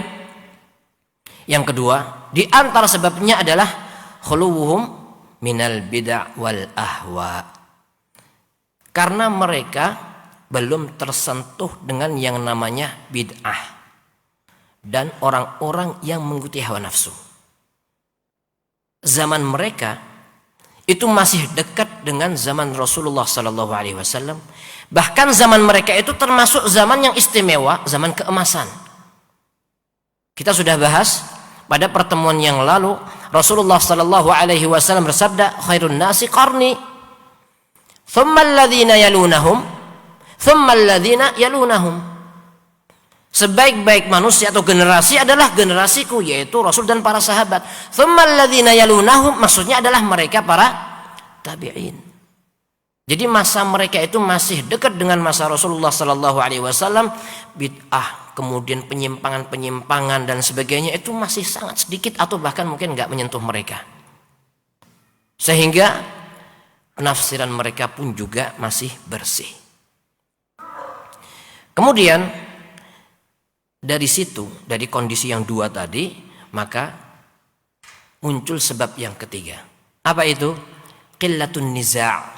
yang kedua, di antara sebabnya adalah khuluwuhum minal bid'ah wal ahwa. Karena mereka belum tersentuh dengan yang namanya bid'ah dan orang-orang yang mengikuti hawa nafsu. Zaman mereka itu masih dekat dengan zaman Rasulullah sallallahu alaihi wasallam. Bahkan zaman mereka itu termasuk zaman yang istimewa, zaman keemasan. Kita sudah bahas pada pertemuan yang lalu, Rasulullah sallallahu alaihi wasallam bersabda, khairun nasi qarni, thumma alladhina yalunahum, thumma alladhina yalunahum. Sebaik-baik manusia atau generasi adalah generasiku, yaitu Rasul dan para sahabat. Thumma alladhina yalunahum maksudnya adalah mereka para tabi'in. Jadi masa mereka itu masih dekat dengan masa Rasulullah sallallahu alaihi wasallam. Bid'ah, kemudian penyimpangan-penyimpangan dan sebagainya itu masih sangat sedikit atau bahkan mungkin enggak menyentuh mereka. Sehingga penafsiran mereka pun juga masih bersih. Kemudian dari situ, dari kondisi yang dua tadi, maka muncul sebab yang ketiga. Apa itu? Qillatun niza'.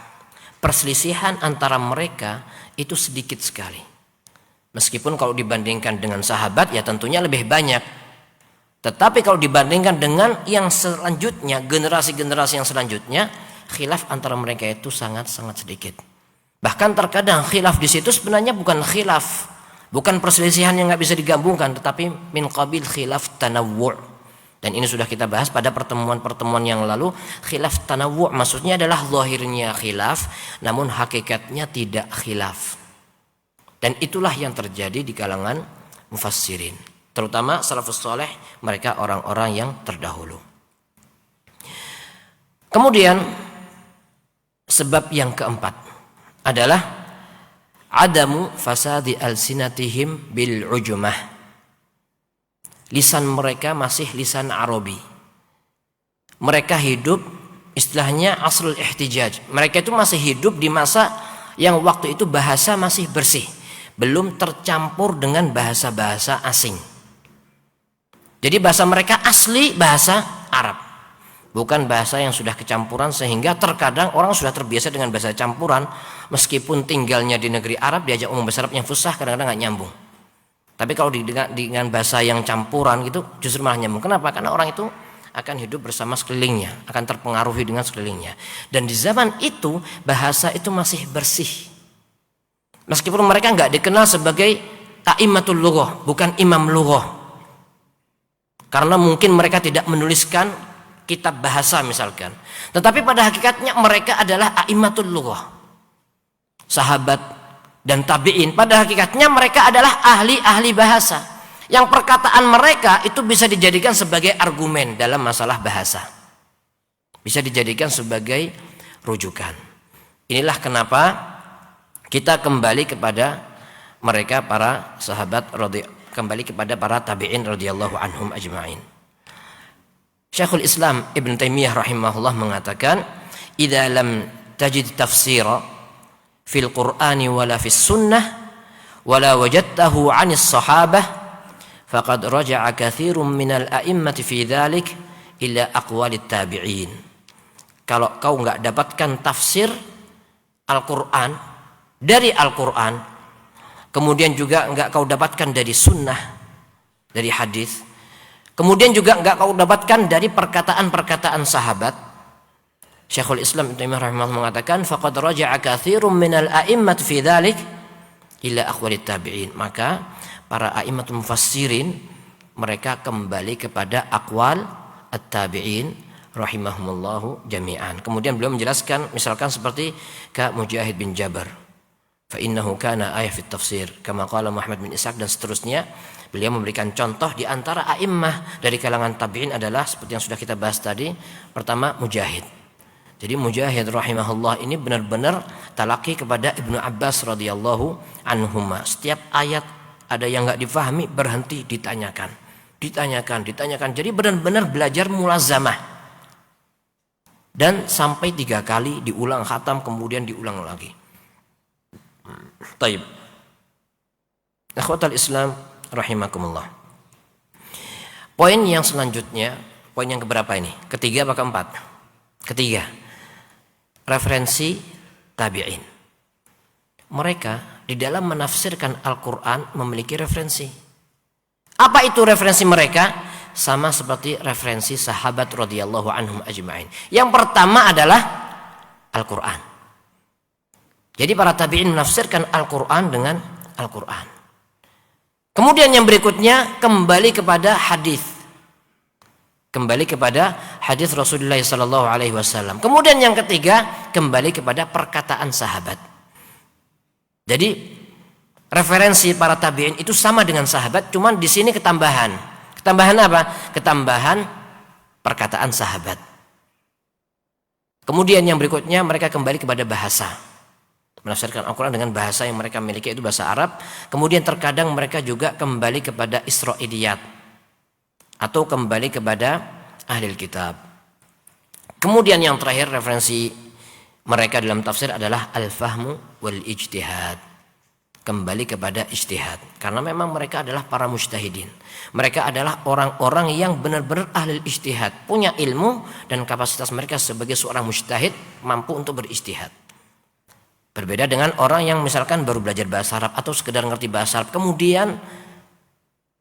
Perselisihan antara mereka itu sedikit sekali. Meskipun kalau dibandingkan dengan sahabat ya tentunya lebih banyak. Tetapi kalau dibandingkan dengan yang selanjutnya, generasi-generasi yang selanjutnya, khilaf antara mereka itu sangat-sangat sedikit. Bahkan terkadang khilaf di situ sebenarnya bukan khilaf, bukan perselisihan yang nggak bisa digabungkan, tetapi min qabil khilaf tanawwu'. Dan ini sudah kita bahas pada pertemuan-pertemuan yang lalu. Khilaf tanawwu' maksudnya adalah zahirnya khilaf, namun hakikatnya tidak khilaf. Dan itulah yang terjadi di kalangan mufassirin, terutama salafus saleh, mereka orang-orang yang terdahulu. Kemudian sebab yang keempat adalah adamu fasadi alsinatihim bil ujumah. Lisan mereka masih lisan Arabi. Mereka hidup istilahnya asrul ihtijaj. Mereka itu masih hidup di masa yang waktu itu bahasa masih bersih, belum tercampur dengan bahasa-bahasa asing. Jadi bahasa mereka asli bahasa Arab. bukan bahasa yang sudah kecampuran sehingga terkadang orang sudah terbiasa dengan bahasa campuran, meskipun tinggalnya di negeri Arab diajak ngomong bahasa Arab yang fusah kadang-kadang nggak nyambung. Tapi kalau dengan bahasa yang campuran gitu justru malah nyambung. Kenapa? Karena orang itu akan hidup bersama sekelilingnya, akan terpengaruhi dengan sekelilingnya. Dan di zaman itu bahasa itu masih bersih. Meskipun mereka nggak dikenal sebagai a'immatul lughah, bukan imam lughah. Karena mungkin mereka tidak menuliskan kitab bahasa misalkan. Tetapi pada hakikatnya mereka adalah a'immatul lughah. Sahabat dan tabi'in pada hakikatnya mereka adalah ahli-ahli bahasa. Yang perkataan mereka itu bisa dijadikan sebagai argumen dalam masalah bahasa. Bisa dijadikan sebagai rujukan. Inilah kenapa kita kembali kepada mereka para sahabat kembali kepada para tabi'in radhiyallahu anhum ajma'in. Syekhul Islam Ibn Taimiyah rahimahullah mengatakan, "Idza lam tajid tafsira fil Qur'ani wala fis sunnah wala wajadtahu 'anis sahabah faqad raja'a katsirun minal a'immati fi dzalik ila aqwalit tabi'in." Kalau kau enggak dapatkan tafsir Al-Qur'an dari Al-Qur'an, kemudian juga enggak kau dapatkan dari sunnah, dari hadis, kemudian juga enggak kau dapatkan dari perkataan-perkataan sahabat, Syekhul Islam Ibnu Taimiyah rahimahullah mengatakan, faqad raja'a katsirun minal a'immat fi dzalik ila aqwalit tabi'in. Maka para a'immatul mufassirin mereka kembali kepada aqwal at-tabi'in rahimahumullahu jami'an. Kemudian beliau menjelaskan misalkan seperti ka Mujahid bin Jabar, fa innahu kana ayah fit tafsir kama qala Muhammad bin Ishaq, dan seterusnya. Beliau memberikan contoh di antara a'immah dari kalangan tabi'in adalah seperti yang sudah kita bahas tadi. Pertama Mujahid. Jadi Mujahid rahimahullah ini benar-benar talaki kepada Ibnu Abbas radhiyallahu anhuma. Setiap ayat ada yang enggak difahami berhenti ditanyakan. Jadi benar-benar belajar mulazamah. Dan sampai 3 kali diulang khatam, kemudian diulang lagi. Taib. Akhwatal Islam rahimakumullah. Poin yang selanjutnya, poin yang keberapa ini? Ketiga apa keempat? Ketiga. Referensi tabi'in. Mereka di dalam menafsirkan Al-Quran memiliki referensi. Apa itu referensi mereka? Sama seperti referensi sahabat radhiyallahu anhum ajma'in. Yang pertama adalah Al-Quran. Jadi para tabi'in menafsirkan Al-Quran dengan Al-Quran. Kemudian yang berikutnya kembali kepada hadis. Kembali kepada hadis Rasulullah SAW. Kemudian yang ketiga kembali kepada perkataan sahabat. Jadi referensi para tabi'in itu sama dengan sahabat, cuman di sini ketambahan. Ketambahan apa? Ketambahan perkataan sahabat. Kemudian yang berikutnya mereka kembali kepada bahasa. Menafsirkan Al-Quran dengan bahasa yang mereka miliki, itu bahasa Arab. Kemudian terkadang mereka juga kembali kepada Israiliyat atau kembali kepada ahli kitab. Kemudian yang terakhir referensi mereka dalam tafsir adalah al-fahmu wal ijtihad. Kembali kepada ijtihad. Karena memang mereka adalah para mujtahidin. Mereka adalah orang-orang yang benar-benar ahli ijtihad, punya ilmu dan kapasitas mereka sebagai seorang mujtahid mampu untuk berijtihad. Berbeda dengan orang yang misalkan baru belajar bahasa Arab atau sekedar ngerti bahasa Arab, kemudian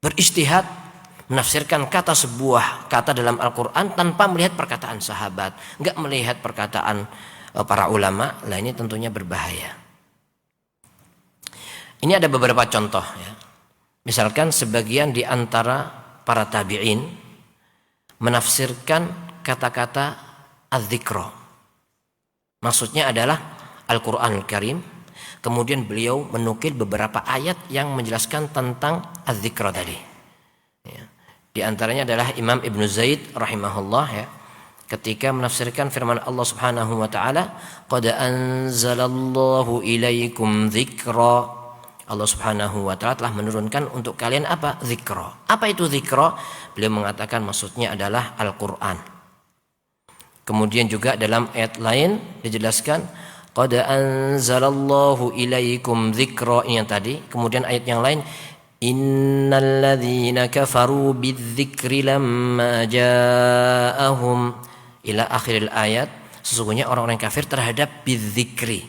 berijtihad menafsirkan sebuah kata dalam Al-Quran tanpa melihat perkataan sahabat, enggak melihat perkataan para ulama. Lah ini tentunya berbahaya. Ini ada beberapa contoh ya. Misalkan sebagian di antara para tabi'in menafsirkan kata-kata az-zikra. Maksudnya adalah Al-Quranul Karim. Kemudian beliau menukil beberapa ayat yang menjelaskan tentang az-zikra tadi. Ya. Di antaranya adalah Imam Ibnu Zaid rahimahullah ya, ketika menafsirkan firman Allah Subhanahu wa taala, "Qad anzalallahu ilaikum dzikra." Allah Subhanahu wa taala telah menurunkan untuk kalian apa? Dzikra. Apa itu dzikra? Beliau mengatakan maksudnya adalah Al-Qur'an. Kemudian juga dalam ayat lain dijelaskan, "Qad anzalallahu ilaikum dzikra," ini yang tadi. Kemudian ayat yang lain, "Innal ladzina kafaru bidzikri lamma ja'ahum." ila akhiril ayat, sesungguhnya orang-orang kafir terhadap bidzikri.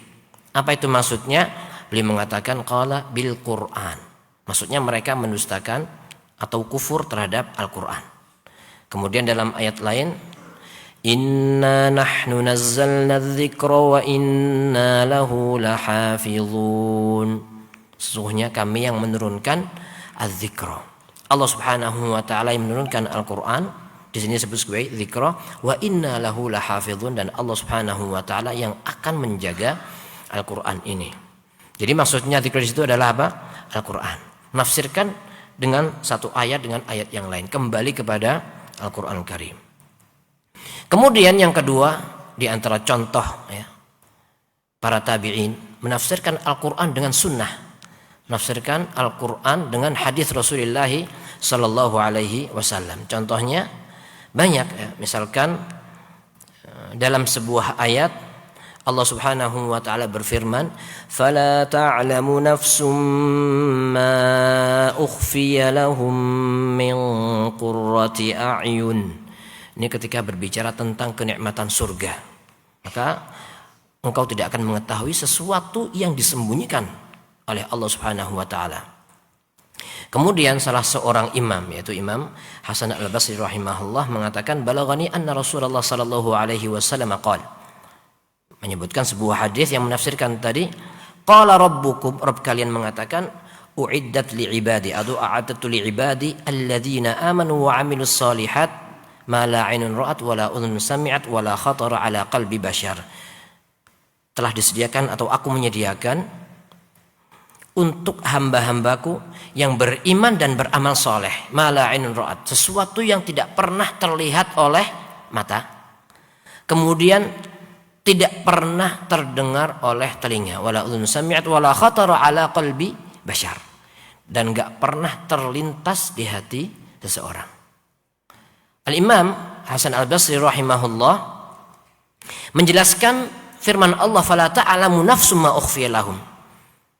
Apa itu maksudnya? Beliau mengatakan qala bil Qur'an. Maksudnya mereka mendustakan atau kufur terhadap Al-Qur'an. Kemudian dalam ayat lain, inna nahnu nazzalna dzikra wa inna lahu lahafizun. Sesungguhnya kami yang menurunkan az-dzikra. Allah Subhanahu wa taala yang menurunkan Al-Qur'an. Di sini disebut sebagai dzikra wa inna lahu lahafizun, dan Allah Subhanahu wa taala yang akan menjaga Al-Qur'an ini. Jadi maksudnya dzikra di situ adalah apa? Al-Qur'an. Menafsirkan dengan satu ayat dengan ayat yang lain, kembali kepada Al-Qur'an Karim. Kemudian yang kedua, di antara contoh ya, para tabi'in menafsirkan Al-Qur'an dengan sunnah. Menafsirkan Al-Qur'an dengan hadis Rasulullah sallallahu alaihi wasallam. Contohnya banyak ya. Misalkan dalam sebuah ayat Allah Subhanahu wa taala berfirman, "Fala ta'lamu nafsum ma ukhfiya lahum min qurrati a'yun." Ini ketika berbicara tentang kenikmatan surga. Maka engkau tidak akan mengetahui sesuatu yang disembunyikan oleh Allah Subhanahu wa taala. Kemudian salah seorang imam, yaitu Imam Hasan Al-Basri rahimahullah, mengatakan balaghani anna Rasulullah sallallahu alaihi wasallam qala, menyebutkan sebuah hadis yang menafsirkan tadi, qala rabbukum, rabb kalian mengatakan, uiddat li ibadi, adu a'adatu li ibadi alladzina amanu wa 'amilus shalihat ma la 'ainun ra'at wa la udhun sami'at wa la khatara 'ala qalbi bashar. Telah disediakan atau aku menyediakan untuk hamba-hambaku yang beriman dan beramal soleh, ma la 'ainun ra'at, sesuatu yang tidak pernah terlihat oleh mata, kemudian tidak pernah terdengar oleh telinga, wala udhun sami'at wala khatara 'ala qalbi bashar, dan enggak pernah terlintas di hati seseorang. Al-Imam Hasan Al-Basri rahimahullah menjelaskan firman Allah, fala ta'lamu nafsum ma ukhfiya lahum,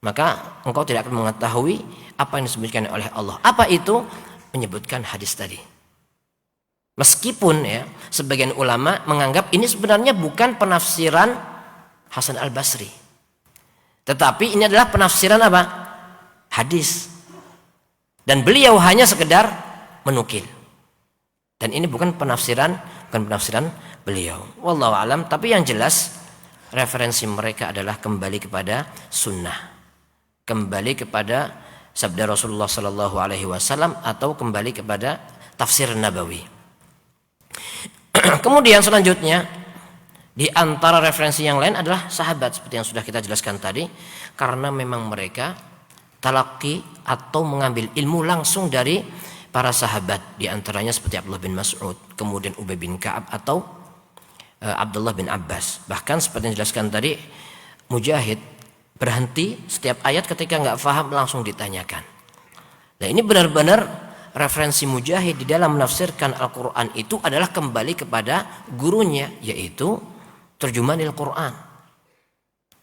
maka engkau tidak akan mengetahui apa yang disebutkan oleh Allah. Apa itu? Menyebutkan hadis tadi. Meskipun ya sebagian ulama menganggap ini sebenarnya bukan penafsiran Hasan Al-Basri, tetapi ini adalah penafsiran apa? Hadis. Dan beliau hanya sekedar menukil. Dan ini bukan penafsiran beliau. Wallahu alam. Tapi yang jelas referensi mereka adalah kembali kepada sunnah, kembali kepada sabda Rasulullah sallallahu alaihi wasallam, atau kembali kepada tafsir Nabawi. Kemudian selanjutnya di antara referensi yang lain adalah sahabat, seperti yang sudah kita jelaskan tadi, karena memang mereka talaqi atau mengambil ilmu langsung dari para sahabat, di antaranya seperti Abdullah bin Mas'ud, kemudian Ubay bin Ka'ab, atau Abdullah bin Abbas. Bahkan seperti yang dijelaskan tadi, Mujahid berhenti setiap ayat ketika nggak paham langsung ditanyakan. Nah, ini benar-benar referensi Mujahid di dalam menafsirkan Al-Quran itu adalah kembali kepada gurunya, yaitu terjemahan Al-Quran,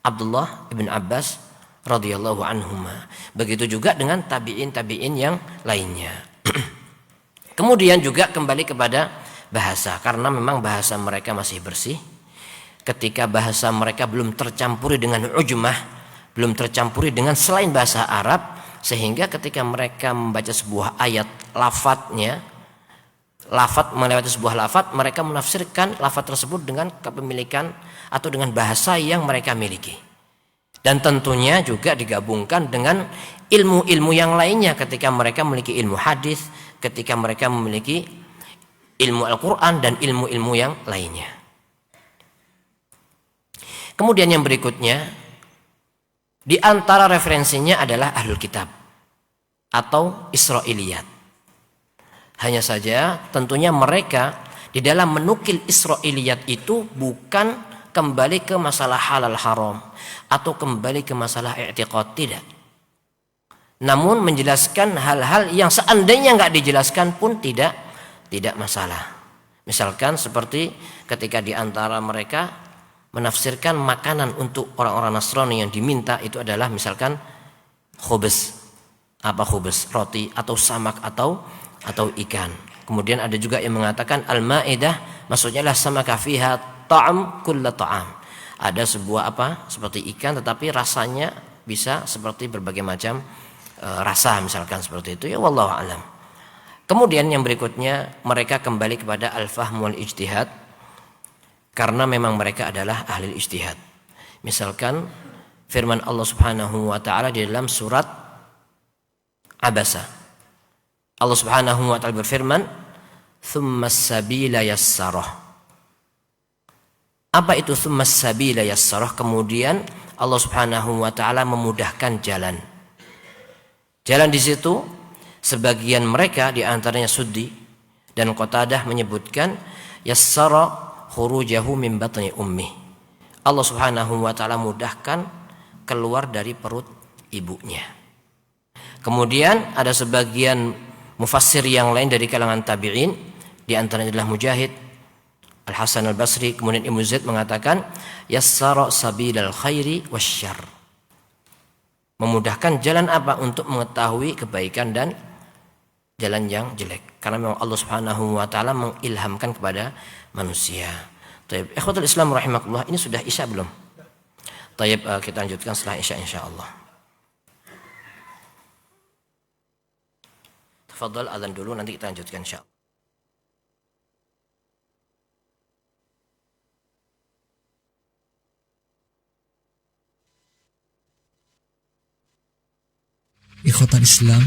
Abdullah bin Abbas radhiyallahu anhuma. Begitu juga dengan tabi'in yang lainnya. Kemudian juga kembali kepada bahasa, karena memang bahasa mereka masih bersih. Ketika bahasa mereka belum tercampuri dengan ujmah, belum tercampuri dengan selain bahasa Arab, sehingga ketika mereka membaca sebuah ayat, lafat melewati sebuah lafat, mereka menafsirkan lafat tersebut dengan kepemilikan atau dengan bahasa yang mereka miliki. Dan tentunya juga digabungkan dengan ilmu-ilmu yang lainnya, ketika mereka memiliki ilmu hadis, ketika mereka memiliki ilmu Al-Quran dan ilmu-ilmu yang lainnya. Kemudian yang berikutnya, di antara referensinya adalah Ahlul Kitab atau Israiliyat. Hanya saja tentunya mereka di dalam menukil Israiliyat itu bukan kembali ke masalah halal haram atau kembali ke masalah i'tiqad, tidak. Namun menjelaskan hal-hal yang seandainya nggak dijelaskan pun tidak masalah. Misalkan seperti ketika di antara mereka menafsirkan makanan untuk orang-orang Nasrani yang diminta itu adalah misalkan khubz. Apa khubz? Roti atau samak atau ikan. Kemudian ada juga yang mengatakan al-maidah maksudnya adalah samaka fiha ta'am kulla ta'am. Ada sebuah seperti ikan tetapi rasanya bisa seperti berbagai macam rasa, misalkan seperti itu, ya wallahu alam. Kemudian yang berikutnya mereka kembali kepada al-fahm wal ijtihad karena memang mereka adalah ahli ijtihad. Misalkan firman Allah Subhanahu wa taala di dalam surat Abasa. Allah Subhanahu wa taala berfirman, "Tsummas sabila yassarah." Apa itu tsummas sabila yassarah? Kemudian Allah Subhanahu wa taala memudahkan jalan. Jalan di situ sebagian mereka di antaranya Suddi dan Qatadah menyebutkan yassara khurujahu min batni ummi. Allah Subhanahu wa taala mudahkan keluar dari perut ibunya. Kemudian ada sebagian mufassir yang lain dari kalangan tabi'in, di antaranya adalah Mujahid, Al-Hasan Al-Basri, kemudian Ibnu Zaid mengatakan yassara sabilal khairi wasyarr. Memudahkan jalan apa? Untuk mengetahui kebaikan dan jalan yang jelek. Karena memang Allah Subhanahu wa taala mengilhamkan kepada manusia. Taib, ikhwatul Islam rahimakumullah, ini sudah Isya belum? Taib, kita lanjutkan setelah Isya insyaallah. Tafadhal azan dulu, nanti kita lanjutkan insyaallah. Ikhwatal Islam,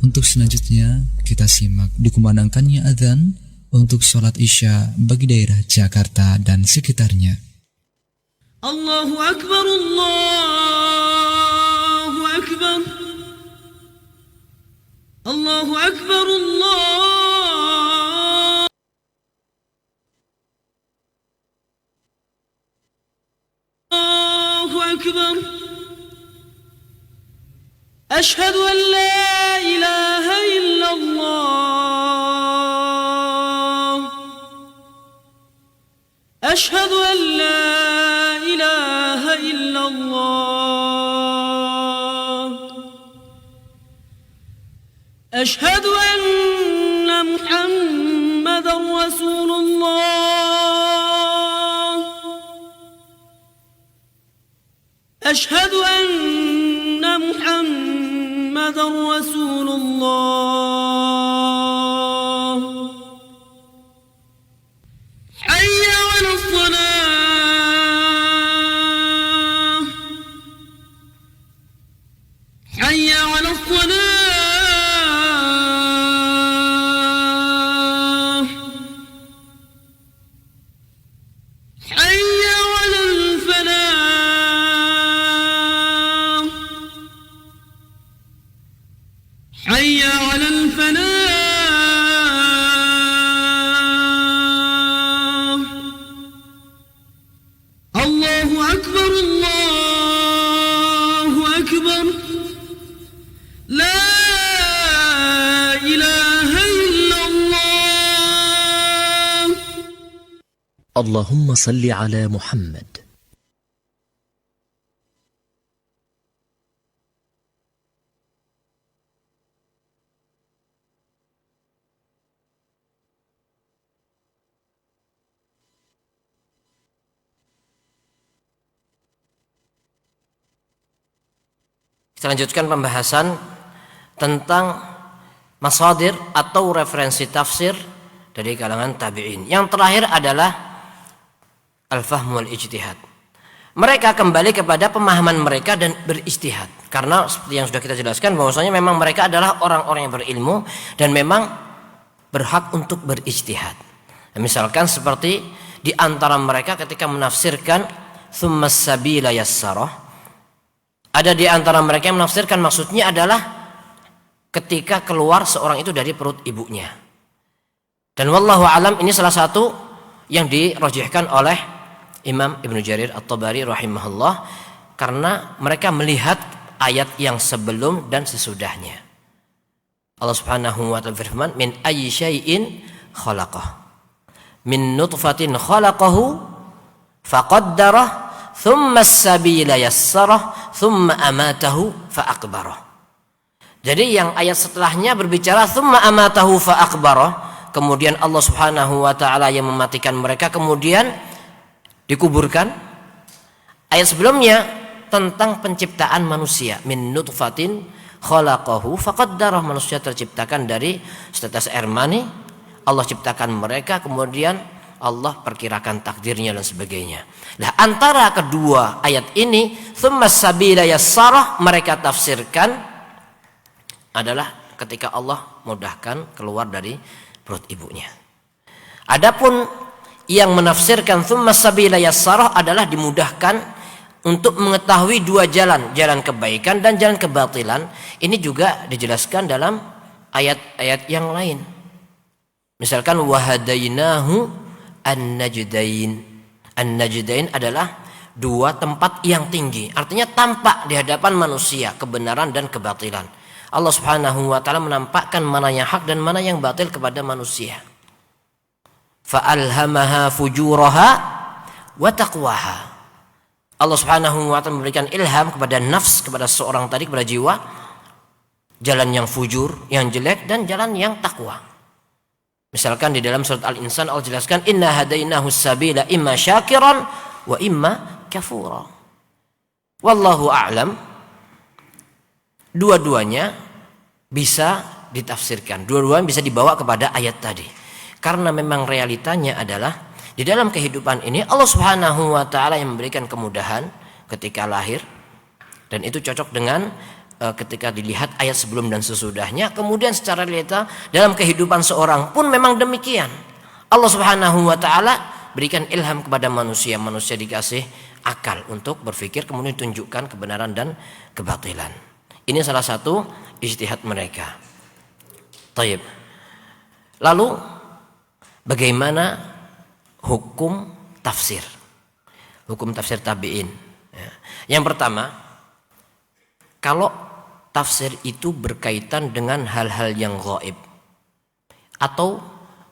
untuk selanjutnya kita simak dikumandangkannya adzan untuk sholat Isya bagi daerah Jakarta dan sekitarnya. Allahu Akbar, Allahu Akbar, Allahu Akbar, Allahu Akbar. أشهد أن لا إله إلا الله أشهد أن لا إله إلا الله أشهد أن محمدا رسول الله أشهد أن محمد رسول الله حي على الصلاة حي على الصلاة حي على الفلاح حي على الفلاح الله أكبر الله أكبر لا إله إلا الله. اللهم صل على محمد. Kita lanjutkan pembahasan tentang masadir atau referensi tafsir dari kalangan tabi'in. Yang terakhir adalah al-fahm wal ijtihad. Mereka kembali kepada pemahaman mereka dan berijtihad. Karena seperti yang sudah kita jelaskan bahwasanya memang mereka adalah orang-orang yang berilmu dan memang berhak untuk berijtihad. Misalkan seperti di antara mereka ketika menafsirkan tsummas sabila yassarah, ada di antara mereka yang menafsirkan maksudnya adalah ketika keluar seorang itu dari perut ibunya. Dan wallahu alam, ini salah satu yang dirajihkan oleh Imam Ibnu Jarir At-Tabari rahimahullah, karena mereka melihat ayat yang sebelum dan sesudahnya. Allah Subhanahu wa taala berfirman, min ayyi syai'in khalaqah, min nutfatin khalaqahu faqaddarah thumma as-sabila yassarah thumma amatahu fa aqbarah. Jadi yang ayat setelahnya berbicara thumma amatahu fa aqbarah, kemudian Allah Subhanahu wa taala yang mematikan mereka kemudian dikuburkan. Ayat sebelumnya tentang penciptaan manusia, min nutfatin khalaqahu faqaddarah, manusia terciptakan dari setetes air mani, Allah ciptakan mereka kemudian Allah perkirakan takdirnya dan sebagainya. Nah, antara kedua ayat ini tsummas sabila yassarah, mereka tafsirkan adalah ketika Allah mudahkan keluar dari perut ibunya. Adapun yang menafsirkan tsummas sabila yassarah adalah dimudahkan untuk mengetahui dua jalan, jalan kebaikan dan jalan kebatilan. Ini juga dijelaskan dalam ayat-ayat yang lain. Misalkan wahadainahu an-najdain. An-najdain adalah dua tempat yang tinggi. Artinya tampak di hadapan manusia kebenaran dan kebatilan. Allah Subhanahu wa taala menampakkan mana yang hak dan mana yang batil kepada manusia. Fa'alhamaha fujuraha wa taqwaha. Allah Subhanahu wa taala memberikan ilham kepada nafs, kepada seorang tadi, kepada jiwa, jalan yang fujur, yang jelek dan jalan yang takwa. Misalkan di dalam surat Al-Insan Allah jelaskan inna hadainahu sabila imma syakiran wa imma kafura. Wallahu a'lam. Dua-duanya bisa ditafsirkan, dua-duanya bisa dibawa kepada ayat tadi. Karena memang realitanya adalah di dalam kehidupan ini Allah Subhanahu wa taala yang memberikan kemudahan ketika lahir, dan itu cocok dengan ketika dilihat ayat sebelum dan sesudahnya. Kemudian secara realita dalam kehidupan seorang pun memang demikian. Allah Subhanahu wa taala berikan ilham kepada manusia, manusia dikasih akal untuk berpikir kemudian tunjukkan kebenaran dan kebatilan. Ini salah satu ijtihad mereka. Taib. Lalu bagaimana hukum tafsir? Hukum tafsir tabi'in. Yang pertama, kalau tafsir itu berkaitan dengan hal-hal yang gaib atau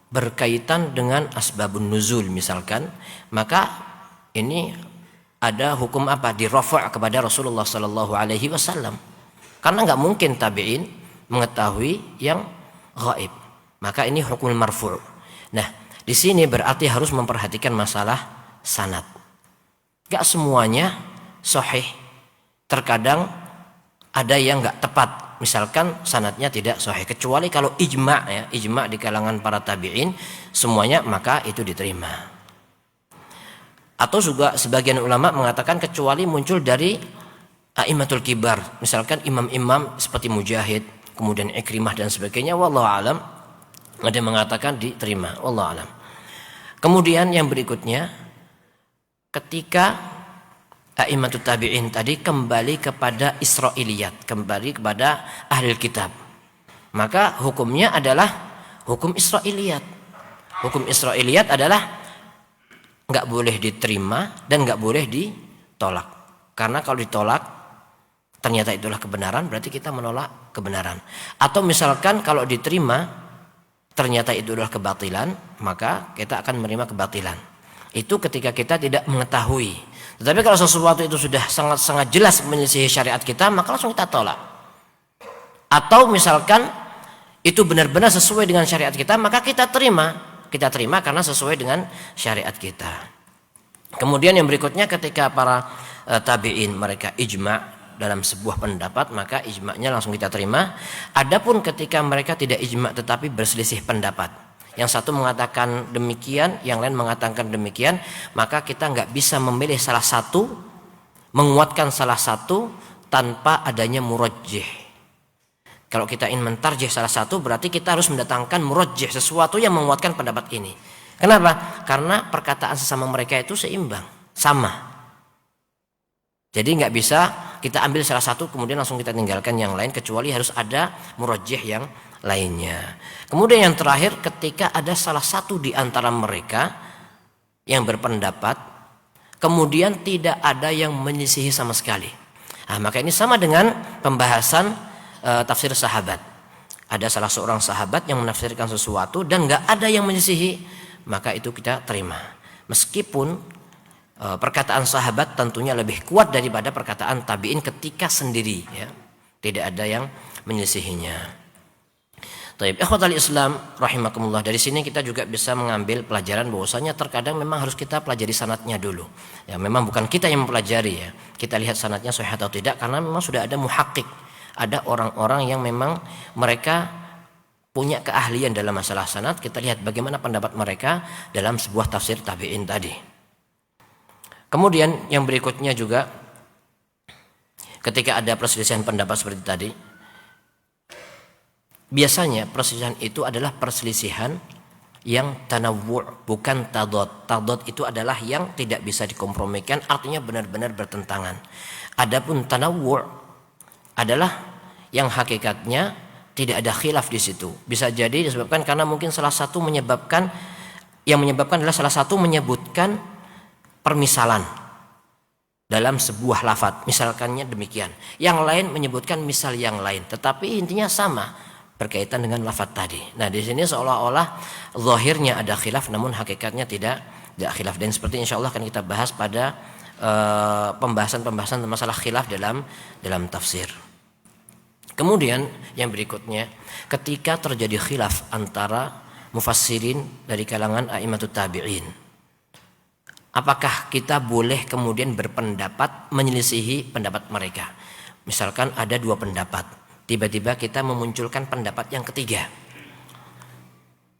berkaitan dengan asbabun nuzul misalkan, maka ini ada hukum apa? Dirafa' kepada Rasulullah sallallahu alaihi wasallam. Karena enggak mungkin tabi'in mengetahui yang gaib. Maka ini hukum marfu'. Nah, di sini berarti harus memperhatikan masalah sanad. Gak semuanya sahih. Terkadang ada yang gak tepat. Misalkan sanadnya tidak sahih. Kecuali kalau ijma', ya, ijma' di kalangan para tabi'in semuanya, maka itu diterima. Atau juga sebagian ulama mengatakan kecuali muncul dari a'immatul kibar. Misalkan imam-imam seperti Mujahid, kemudian Ikrimah dan sebagainya. Wallahu a'lam. Ada yang mengatakan diterima. Wallahu a'lam. Kemudian yang berikutnya, ketika a'immatut tabi'in tadi kembali kepada Israiliyat, kembali kepada ahli kitab, maka hukumnya adalah hukum Israiliyat. Hukum Israiliyat adalah nggak boleh diterima dan nggak boleh ditolak. Karena kalau ditolak ternyata itulah kebenaran, berarti kita menolak kebenaran. Atau misalkan kalau diterima ternyata itu adalah kebatilan, maka kita akan menerima kebatilan. Itu ketika kita tidak mengetahui. Tetapi kalau sesuatu itu sudah sangat-sangat jelas menyelisihi syariat kita, maka langsung kita tolak. Atau misalkan itu benar-benar sesuai dengan syariat kita, maka kita terima. Kita terima karena sesuai dengan syariat kita. Kemudian yang berikutnya, ketika para tabi'in mereka ijma' dalam sebuah pendapat, maka ijma'nya langsung kita terima. Adapun ketika mereka tidak ijma' tetapi berselisih pendapat, yang satu mengatakan demikian, yang lain mengatakan demikian, maka kita nggak bisa memilih salah satu, menguatkan salah satu tanpa adanya murajjih. Kalau kita ingin mentarjih salah satu, berarti kita harus mendatangkan murajjih, sesuatu yang menguatkan pendapat ini. Kenapa? Karena perkataan sesama mereka itu seimbang, sama. Jadi nggak bisa kita ambil salah satu kemudian langsung kita tinggalkan yang lain, kecuali harus ada murajjih yang lainnya. Kemudian yang terakhir, ketika ada salah satu di antara mereka yang berpendapat kemudian tidak ada yang menyisihi sama sekali. Nah, maka ini sama dengan pembahasan tafsir sahabat. Ada salah seorang sahabat yang menafsirkan sesuatu dan nggak ada yang menyisihi, maka itu kita terima. Meskipun perkataan sahabat tentunya lebih kuat daripada perkataan tabi'in ketika sendiri, ya. Tidak ada yang menyelisihinya. Taib, ikhwatal Islam rahimakumullah. Dari sini kita juga bisa mengambil pelajaran bahwasanya terkadang memang harus kita pelajari sanadnya dulu. Ya, memang bukan kita yang mempelajari ya. Kita lihat sanadnya sahih atau tidak karena memang sudah ada muhakkik. Ada orang-orang yang memang mereka punya keahlian dalam masalah sanad. Kita lihat bagaimana pendapat mereka dalam sebuah tafsir tabi'in tadi. Kemudian yang berikutnya juga ketika ada perselisihan pendapat seperti tadi, biasanya perselisihan itu adalah perselisihan yang tanawwu', bukan tadad. Tadad itu adalah yang tidak bisa dikompromikan, artinya benar-benar bertentangan. Adapun tanawwu' adalah yang hakikatnya tidak ada khilaf di situ. Bisa jadi disebabkan karena mungkin salah satu menyebabkan adalah salah satu menyebutkan permisalan dalam sebuah lafadz. Misalkannya demikian. Yang lain menyebutkan misal yang lain, tetapi intinya sama, berkaitan dengan lafadz tadi. Nah, di sini seolah-olah zahirnya ada khilaf namun hakikatnya tidak khilaf, dan seperti insyaallah akan kita bahas pada pembahasan masalah khilaf dalam tafsir. Kemudian yang berikutnya, ketika terjadi khilaf antara mufassirin dari kalangan a'immatut tabi'in, apakah kita boleh kemudian berpendapat menyelisihi pendapat mereka? Misalkan ada dua pendapat, tiba-tiba kita memunculkan pendapat yang ketiga.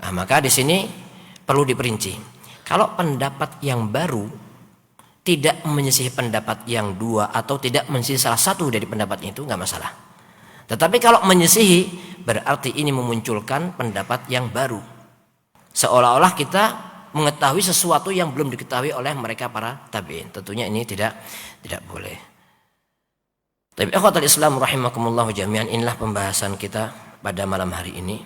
Nah, maka di sini perlu diperinci. Kalau pendapat yang baru tidak menyelisihi pendapat yang dua atau tidak menyelisihi salah satu dari pendapat itu, nggak masalah. Tetapi kalau menyelisihi berarti ini memunculkan pendapat yang baru. Seolah-olah kita mengetahui sesuatu yang belum diketahui oleh mereka para tabi'in. Tentunya ini tidak boleh. Tapi ikhwatul Islam rahimakumullah jami'an, inilah pembahasan kita pada malam hari ini.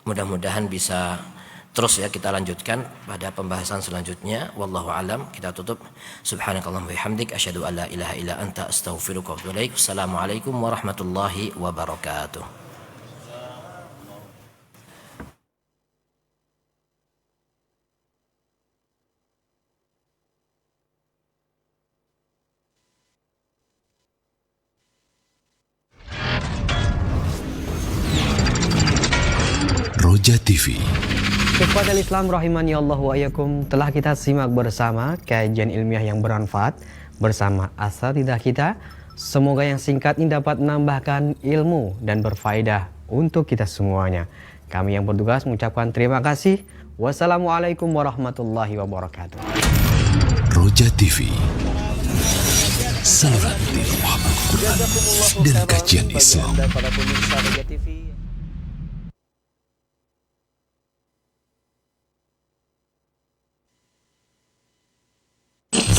Mudah-mudahan bisa terus ya kita lanjutkan pada pembahasan selanjutnya. Wallahu alam. Kita tutup. Subhanakallahumma wa bihamdik asyhadu an la ilaha illa anta astaghfiruka wa atubu ilaik. Assalamualaikum warahmatullahi wabarakatuh. Roja TV. Ikhwatal Islam rahimani Allah wa iyyakum, telah kita simak bersama kajian ilmiah yang bermanfaat bersama asatidzah kita. Semoga yang singkat ini dapat menambahkan ilmu dan berfaedah untuk kita semuanya. Kami yang bertugas mengucapkan terima kasih. Wassalamualaikum warahmatullahi wabarakatuh. Roja TV. Saluran tilawah Al-Quran dan kajian Islam.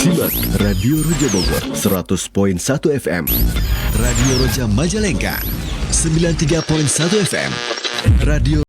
Simak Radio Roja Bogor 100.1 FM, Radio Roja Majalengka 93.1 FM, Radio